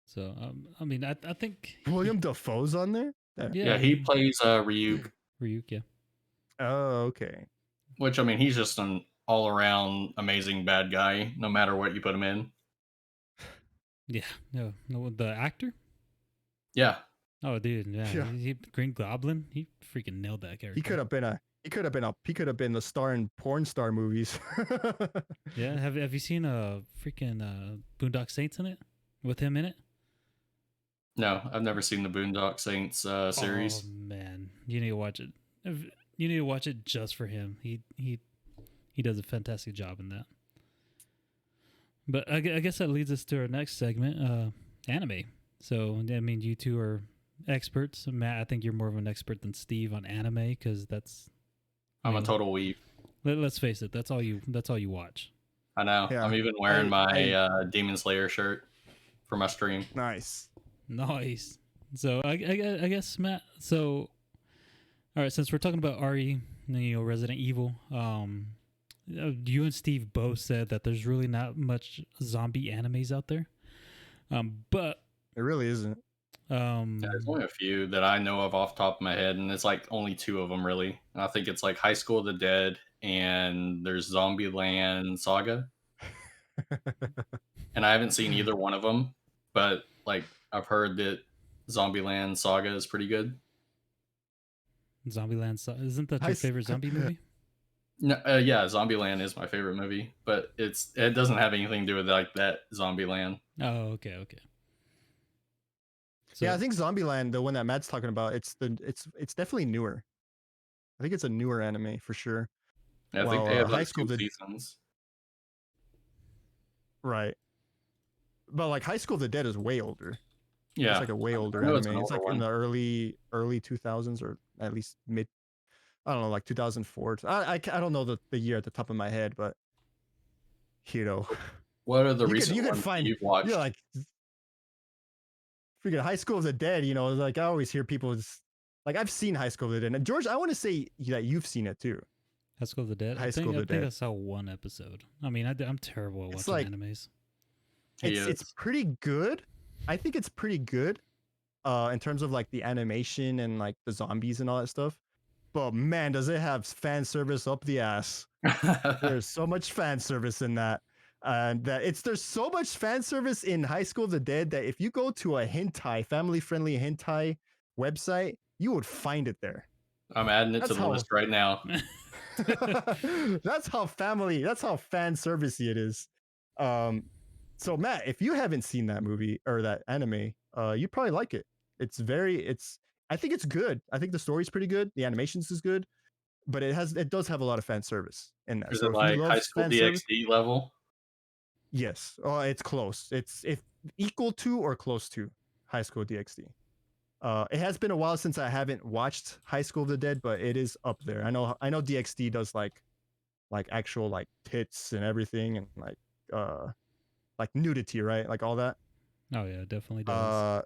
So I mean, I think William Dafoe's on there? Yeah, he plays Ryuk, Ryuk. Yeah. Oh, okay. which I mean, he's just an all around amazing bad guy, no matter what you put him in. Yeah. No, the actor. Yeah. Oh, dude, yeah. Yeah. Green Goblin. He freaking nailed that character. He could have been the star in porn star movies. Yeah. Have you seen freaking Boondock Saints in it with him in it? No, I've never seen the Boondock Saints series. Oh man, you need to watch it. You need to watch it just for him. He does a fantastic job in that. But I guess that leads us to our next segment, anime. So I mean, you two are experts. Matt, I think you're more of an expert than Steve on anime because that's. I'm a total weeb. Let's face it. That's all you watch. I know. Yeah. I'm even wearing my Demon Slayer shirt for my stream. Nice. Nice. So I guess Matt. So all right, since we're talking about RE, Resident Evil, you and Steve both said that there's really not much zombie animes out there. But It really isn't. Yeah, there's only a few that I know of off the top of my head, and it's like only two of them really. I think it's like High School the Dead and there's Zombieland Saga, and I haven't seen either one of them, but like I've heard that Zombieland Saga is pretty good. Zombieland, isn't that I your s- favorite zombie movie? No, yeah, Zombieland is my favorite movie, but it doesn't have anything to do with like that Zombieland. Oh, okay, okay. So, Yeah, I think Zombieland, the one that Matt's talking about, it's definitely newer. I think it's a newer anime for sure. I think Well, they have High like School two the seasons. right, but like High School the Dead is way older. Yeah, It's like a way older I know anime. it's an It's older like in one. the early 2000s or at least mid. I don't know, like 2004. I don't know the year at the top of my head, but you know, What are the recent you could ones that find you've watched? like freaking High School of the Dead. Like I always hear people like I've seen High School of the Dead. And George, I want to say that you've seen it too. High School of the Dead. High School of I the think I Dead. saw one episode. I mean, I'm terrible at It's watching like animes. He it's is. pretty good. I think it's pretty good in terms of like the animation and like the zombies and all that stuff. But man, does it have fan service up the ass. There's so much fan service in that. There's so much fan service in High School of the Dead that if you go to a hentai, family friendly hentai website, you would find it there. I'm adding it to That's the how list right now. that's how fan servicey it is. So Matt, if you haven't seen that movie or that anime, you'd probably like it. It's I think it's good. I think the story's pretty good. The animations is good, but it does have a lot of fan service in that. Is So it if you like love High School fan service, DxD level? yes. Oh, it's close. It's if equal to or close to High School DxD. It has been a while since I haven't watched High School of the Dead, but it is up there. I know DxD does like actual like tits and everything and like nudity, right? Like all that. Oh yeah, it definitely does.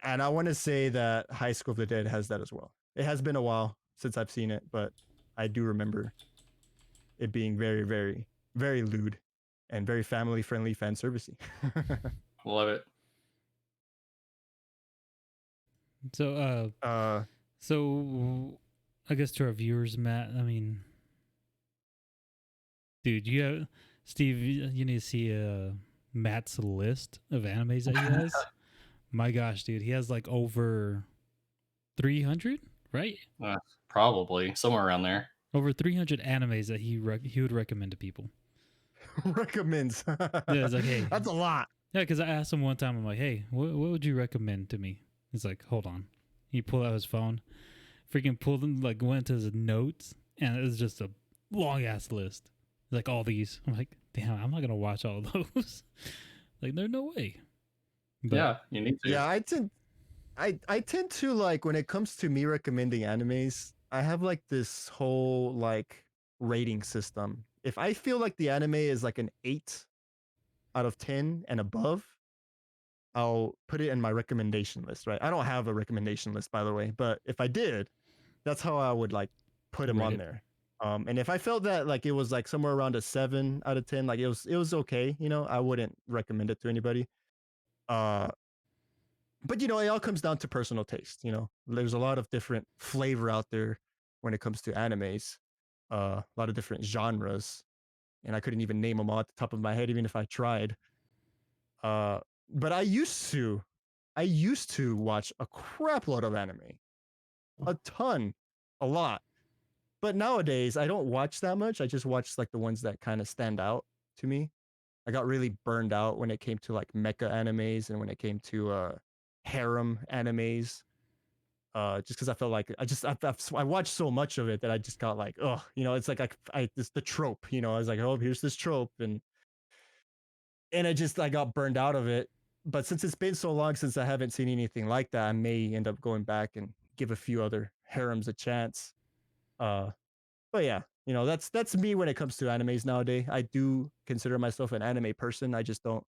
And I want to say that High School of the Dead has that as well. It has been a while since I've seen it, but I do remember it being very, very, very lewd and very family friendly, fan servicey. Love it. So so I guess to our viewers, Matt. I mean, dude, Steve. You need to see Matt's list of animes that he has. My gosh, dude, he has like over 300, right? Probably somewhere around there. Over 300 animes that he would recommend to people. Recommends. Yeah, it's like, hey, That's a lot. yeah, because I asked him one time, I'm like, hey, what would you recommend to me? He's like, hold on. He pulled out his phone, freaking pulled him, like went to his notes, and it was just a long ass list. Like all these. I'm like, damn, I'm not gonna watch all those. Like, there's no way. But, Yeah, you need to. Yeah, I tend to like when it comes to me recommending animes, I have like this whole like rating system. If I feel like the anime is like an 8 out of 10 and above, I'll put it in my recommendation list, right? I don't have a recommendation list by the way, but if I did, that's how I would like put them Rate on it. there. And if I felt that like it was like somewhere around a 7 out of 10, like it was okay, I wouldn't recommend it to anybody. Uh but it all comes down to personal taste. There's a lot of different flavor out there when it comes to animes, a lot of different genres, and I couldn't even name them all at the top of my head, even if I tried. Uh, but I used to watch a crap load of anime, a ton, a lot. But nowadays, I don't watch that much. I just watch like the ones that kind of stand out to me. I got really burned out when it came to like mecha animes and when it came to harem animes. Just because I felt like I watched so much of it that I just got like, oh, it's like it's the trope. I was like, oh, here's this trope, and I got burned out of it. But since it's been so long since I haven't seen anything like that, I may end up going back and give a few other harems a chance. But yeah, that's me when it comes to animes nowadays. I do consider myself an anime person. I just don't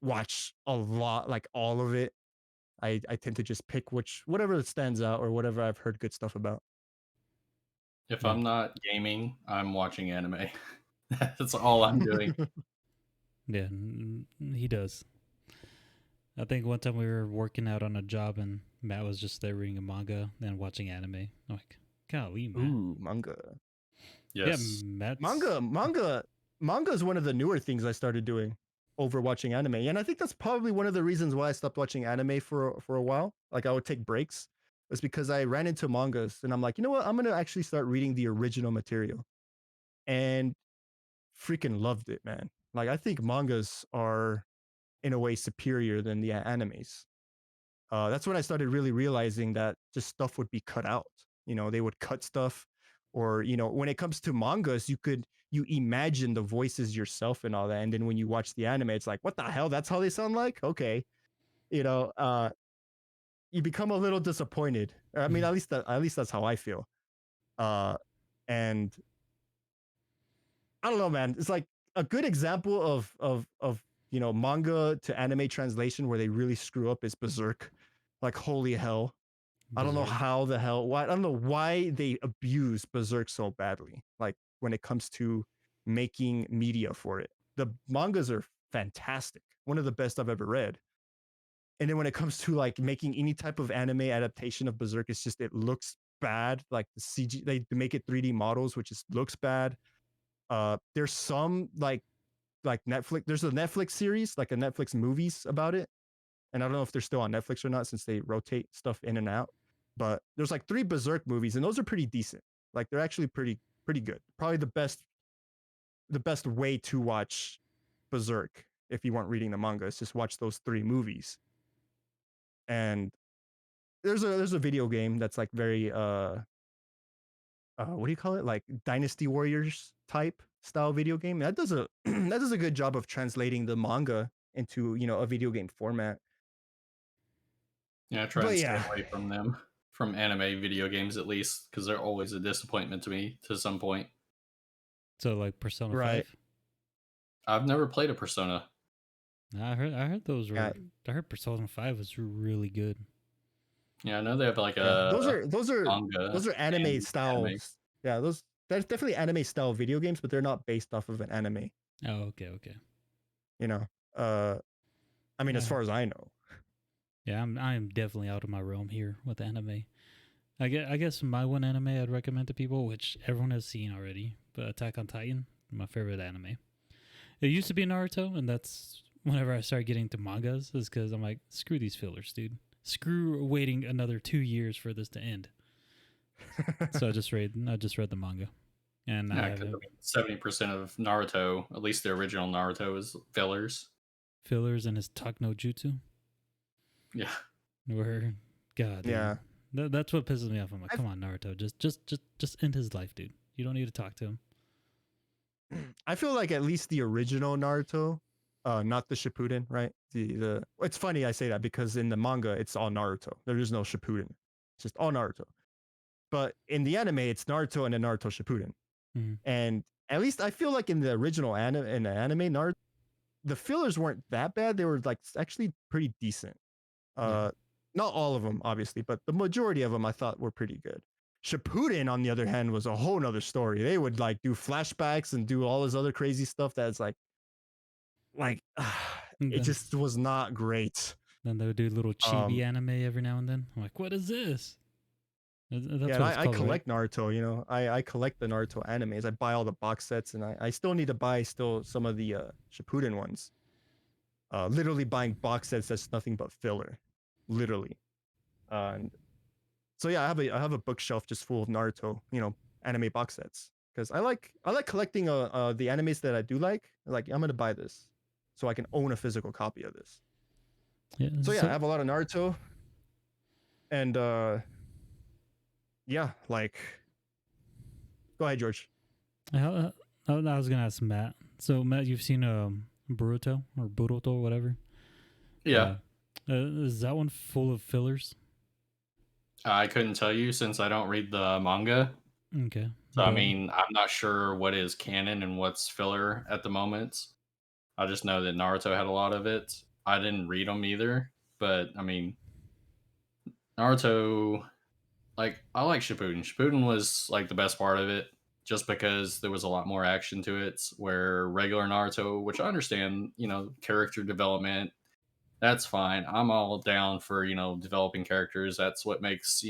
watch a lot, like all of it. I tend to just pick whatever stands out or whatever I've heard good stuff about. If Yeah. I'm not gaming, I'm watching anime. That's all I'm doing. Yeah, he does. I think one time we were working out on a job and Matt was just there reading a manga and watching anime. I'm like, golly, Matt. Ooh, manga. Yeah, Yes. Matt's Manga is one of the newer things I started doing over watching anime, and I think that's probably one of the reasons why I stopped watching anime for a while. Like I would take breaks, was because I ran into mangas, and I'm like, you know what, I'm gonna actually start reading the original material, and freaking loved it, man. Like I think mangas are in a way superior than the animes. That's when I started really realizing that just stuff would be cut out. You know, they would cut stuff, or when it comes to mangas, you imagine the voices yourself and all that, and then when you watch the anime, it's like, what the hell? That's how they sound like? Okay, you know, uh, you become a little disappointed. I mean, at least that's how I feel. And I don't know, man. It's like a good example of manga to anime translation where they really screw up is Berserk. Like holy hell. I don't know Berserk. how the hell why I don't know why they abuse Berserk so badly. Like when it comes to making media for it. The mangas are fantastic. One of the best I've ever read. And then when it comes to like making any type of anime adaptation of Berserk, it's just it looks bad. Like the CG, they make it 3D models, which just looks bad. There's some like Netflix. There's a Netflix series, like a Netflix movies about it, and I don't know if they're still on Netflix or not since they rotate stuff in and out. But there's like 3 Berserk movies, and those are pretty decent. Like they're actually pretty good. Probably the best way to watch Berserk if you weren't reading the manga is just watch those 3 movies. And there's a video game that's like very what do you call it, like Dynasty Warriors type style video game that does a that does a good job of translating the manga into a video game format. Yeah, I try But and stay yeah, away from them, from anime video games at least, because they're always a disappointment to me to some point. So like Persona right. 5. I've never played a Persona. I heard those Yeah, were. I heard Persona 5 was really good. Yeah, I know they have like yeah. Those a are those are manga those are anime and anime. styles. Yeah, those that's definitely anime style video games, but they're not based off of an anime. Oh, okay. You know, uh, I mean, as Yeah, far as I know. yeah. I am definitely out of my realm here with anime. I guess my one anime I'd recommend to people, which everyone has seen already, but Attack on Titan, my favorite anime. It used to be Naruto, and that's whenever I started getting into mangas, is because I'm like, screw these fillers, dude. Screw waiting another 2 years for this to end. So I just read the manga, and I Yeah, have because 70% of Naruto, at least the original Naruto, is fillers. fillers in his Talk no Jutsu. Yeah. Where, God, dude. Yeah. That's what pisses me off. I'm like, come on, Naruto, just end his life, dude. You don't need to talk to him. I feel like at least the original Naruto, not the Shippuden, right? The it's funny I say that because in the manga it's all Naruto. There is no Shippuden. It's just all Naruto. But in the anime, it's Naruto and then Naruto Shippuden. Mm-hmm. And at least I feel like in the original anime, Naruto, the fillers weren't that bad. They were like actually pretty decent. Yeah. Not all of them, obviously, but the majority of them I thought were pretty good. Shippuden, on the other hand, was a whole nother story. They would like do flashbacks and do all this other crazy stuff that's like And it just was not great. then they would do little chibi anime every now and then. I'm like, what is this? That's yeah, what it's I called, collect right? Naruto. I collect the Naruto animes. I buy all the box sets, and I still need to buy some of the Shippuden ones. Literally buying box sets that's nothing but filler, literally. And so yeah, I have a bookshelf just full of Naruto, anime box sets because I like collecting the animes that I do like. Like I'm gonna buy this so I can own a physical copy of this. Yeah. So yeah, I have a lot of Naruto, and yeah, like, go ahead, George. I was gonna ask Matt. So Matt, you've seen Boruto or Boruto, whatever. Yeah. Is that one full of fillers? I couldn't tell you since I don't read the manga. Okay. So, I mean, I'm not sure what is canon and what's filler at the moment. I just know that Naruto had a lot of it. I didn't read them either, but I mean, Naruto, like I like Shippuden. Shippuden was like the best part of it, just because there was a lot more action to it. Where regular Naruto, which I understand, character development, that's fine. I'm all down for developing characters. That's what makes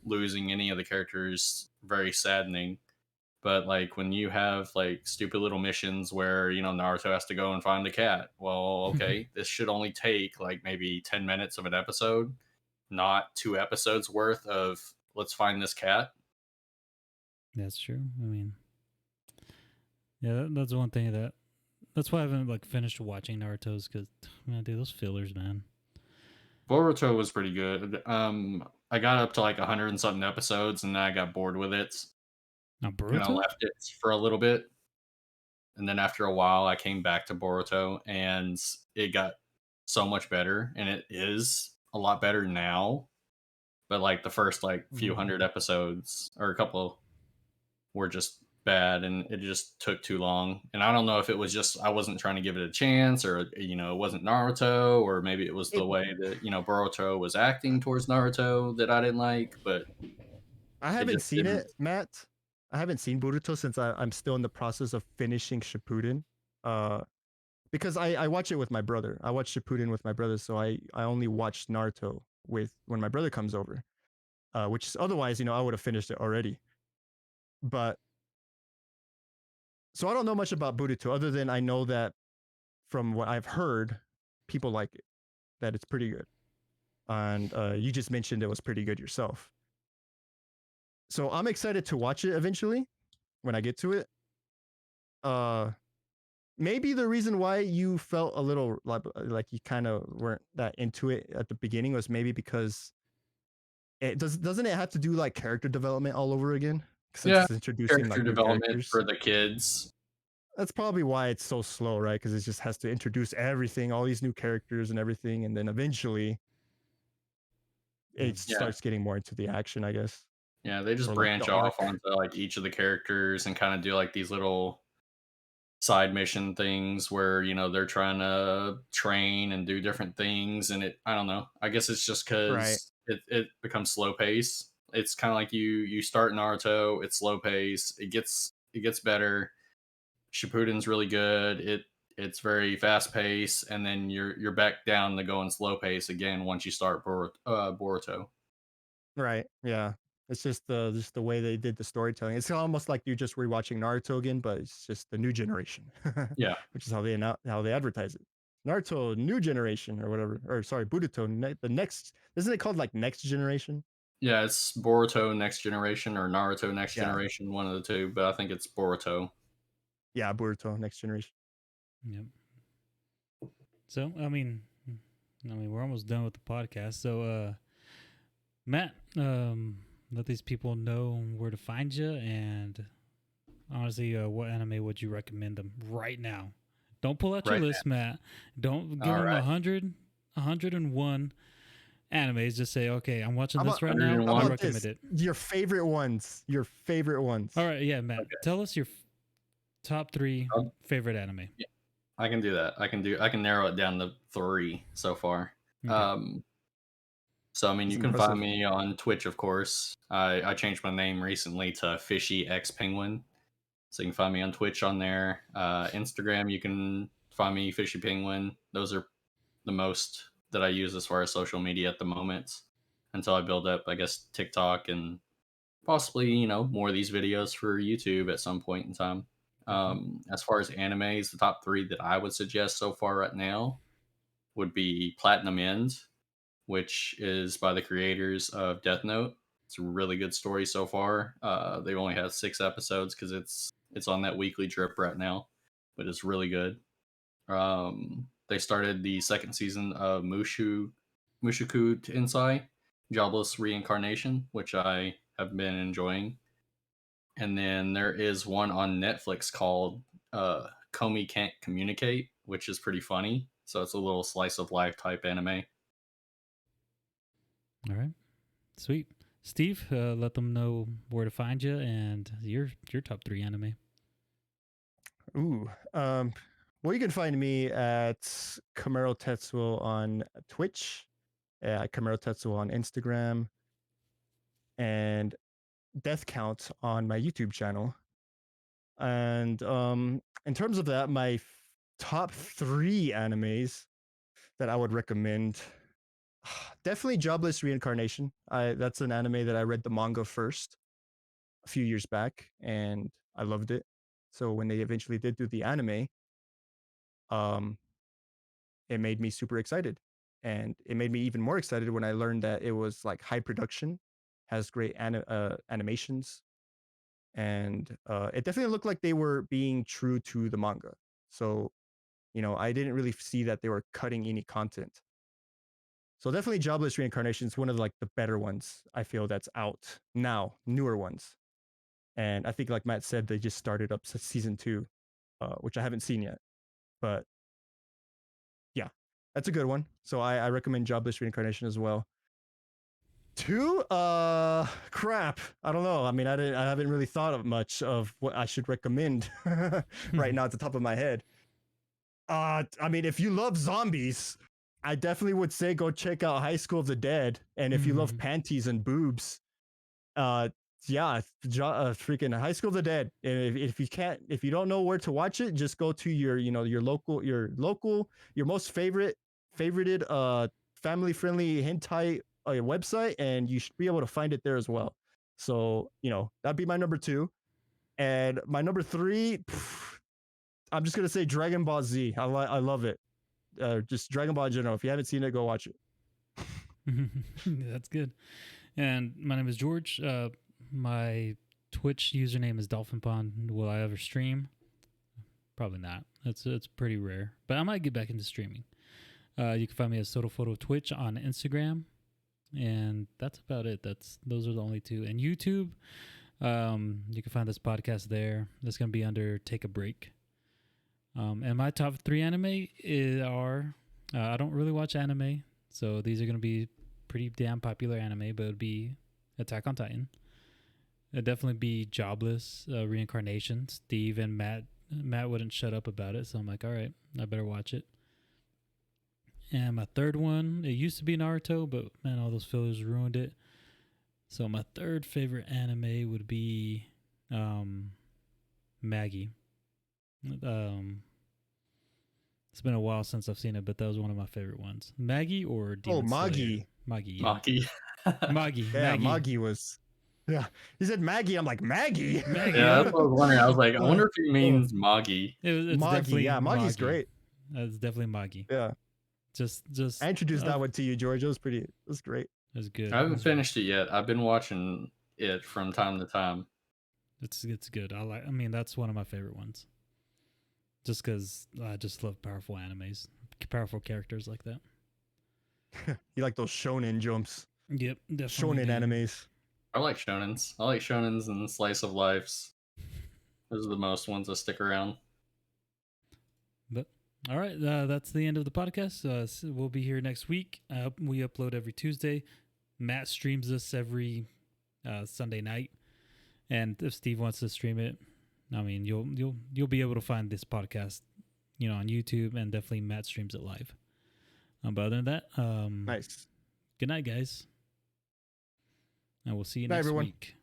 losing any of the characters very saddening. But like when you have like stupid little missions where Naruto has to go and find the cat, well, okay, this should only take like maybe 10 minutes of an episode, not 2 episodes worth of let's find this cat. That's true. I mean, yeah, that's one thing that's why I haven't like finished watching Naruto's because man, dude, those fillers, man. Boruto was pretty good. I got up to like 100 and something episodes, and then I got bored with it, Now and I Boruto. left it for a little bit. And then after a while, I came back to Boruto, and it got so much better, and it is a lot better now. But like the first like few hundred episodes or a couple were just bad, and it just took too long. And I don't know if it was just I wasn't trying to give it a chance, or it wasn't Naruto, or maybe it was the way that Boruto was acting towards Naruto that I didn't like. But I it haven't just seen didn't. it, Matt. I haven't seen Boruto since I'm still in the process of finishing Shippuden. Uh, because I watch it with my brother. I watch Shippuden with my brother, so I only watch Naruto with when my brother comes over. Which is otherwise, I would have finished it already. But so I don't know much about Boruto other than I know that from what I've heard, people like it, that it's pretty good. And you just mentioned it was pretty good yourself. So I'm excited to watch it eventually when I get to it. Uh, Maybe the reason why you felt a little like you kind of weren't that into it at the beginning was maybe because doesn't it have to do like character development all over again since Yeah, it's introducing character like new development characters. for the kids. That's probably why it's so slow, right? Because it just has to introduce everything, all these new characters and everything, and then eventually it Yeah, starts getting more into the action, I guess, yeah, they just or like the branch off arc. onto like each of the characters and kind of do like these little side mission things where they're trying to train and do different things, and I don't know, I guess it's just Right. because it becomes slow pace. It's kind of like you start Naruto, it's slow pace, it gets better. Shippuden's really good. It's very fast pace, and then you're back down to going slow pace again once you start Boruto. Right. Yeah. It's just the way they did the storytelling. It's almost like you're just rewatching Naruto again, but it's just the new generation, Yeah, which is how they advertise it. Naruto new generation or whatever, or sorry, Buruto the next. Isn't it called like next generation? yeah, it's Boruto Next Generation or Naruto Next Yeah. Generation, one of the two, but I think it's Boruto. Yeah, Buruto next generation. Yep. So I mean, we're almost done with the podcast. So, Matt, let these people know where to find you, and honestly, what anime would you recommend them right now? Don't pull out your Right list, Matt. Don't now. give All them right. 101 animes. Just say, okay, I'm watching How this about right now. how I 101? about recommend this? it. Your favorite ones. Your favorite ones. All right, yeah, Matt. Okay. Tell us your top 3 I'll- favorite anime. yeah, I can do that. I can narrow it down to 3 so far. Okay. Um, so I mean, It's you can find impressive. me on Twitch, of course. I changed my name recently to fishiexpenguin, so you can find me on Twitch on there. Instagram, you can find me Fishy Penguin. Those are the most that I use as far as social media at the moment, until I build up, I guess, TikTok and possibly more of these videos for YouTube at some point in time. As far as animes, the top 3 that I would suggest so far right now would be Platinum End, which is by the creators of Death Note. It's a really good story so far. They only had 6 episodes because it's on that weekly drip right now, but it's really good. They started the second season of Mushoku Tensei, Jobless Reincarnation, which I have been enjoying. And then there is one on Netflix called Komi Can't Communicate, which is pretty funny. So it's a little slice of life type anime. All right. Sweet. Steve, let them know where to find you and your top 3 anime. Ooh. Well, you can find me at Camaro Tetsuo on Twitch, Camaro Tetsuo on Instagram, and Death Count on my YouTube channel. And in terms of that, my top 3 animes that I would recommend, definitely Jobless Reincarnation. That's an anime that I read the manga first a few years back, and I loved it. So when they eventually did do the anime, um, it made me super excited, and it made me even more excited when I learned that it was like high production, has great animations, and it definitely looked like they were being true to the manga. So I didn't really see that they were cutting any content. So definitely Jobless Reincarnation is one of like the better ones I feel that's out now, newer ones. And I think like Matt said, they just started up season 2, which I haven't seen yet. But yeah, that's a good one. So I recommend Jobless Reincarnation as well. 2, crap. I don't know. I mean, I haven't really thought of much of what I should recommend right now at the top of my head. I mean, if you love zombies, I definitely would say go check out Highschool the Dead. And if you love panties and boobs, yeah, freaking Highschool the Dead. And if you don't know where to watch it, just go to your local, your most favorited family friendly hentai website, and you should be able to find it there as well. So that'd be my number 2, and my number 3. I'm just gonna say Dragon Ball Z. I love it. Just Dragon Ball in general. If you haven't seen it, go watch it. That's good. And my name is George. My Twitch username is DolphinPond. Will I ever stream? Probably not. It's pretty rare, but I might get back into streaming. You can find me at Soto Photo Twitch on Instagram, and that's about it. Those are the only 2. And YouTube, you can find this podcast there. That's gonna be under Take a Break. And my top 3 anime are I don't really watch anime, so these are gonna be pretty damn popular anime, but it'd be Attack on Titan. It'd definitely be Jobless Reincarnation. Steve and Matt wouldn't shut up about it, so I'm like, all right, I better watch it. And my third one, it used to be Naruto, but man, all those fillers ruined it. So my third favorite anime would be Magi. It's been a while since I've seen it, but that was one of my favorite ones. Magi or Demon Slayer? Magi. Magi. Yeah. Maki. Magi. Yeah, Maggie. Magi was. Yeah, he said Maggie. I'm like Maggie. Maggie. Yeah, that's what I was wondering. I was like, I wonder if he means Magi. It's Magi. definitely Yeah, Magi's Magi. great. It's definitely Magi. Yeah. Just. I introduced that one to you, George. It was great. It was good. I haven't finished it yet. I've been watching it from time to time. It's good. I mean, that's one of my favorite ones. Just because I just love powerful animes, powerful characters like that. You like those shonen jumps? Yep, definitely. Shonen animes. I like shonens. I like shonens and slice of lives. Those are the most ones that stick around. But all right, that's the end of the podcast. So we'll be here next week. We upload every Tuesday. Matt streams us every Sunday night, and if Steve wants to stream it, I mean, you'll be able to find this podcast, on YouTube, and definitely Matt streams it live. But other than that, Nice. good night, guys, and we'll see you Night, next everyone. week.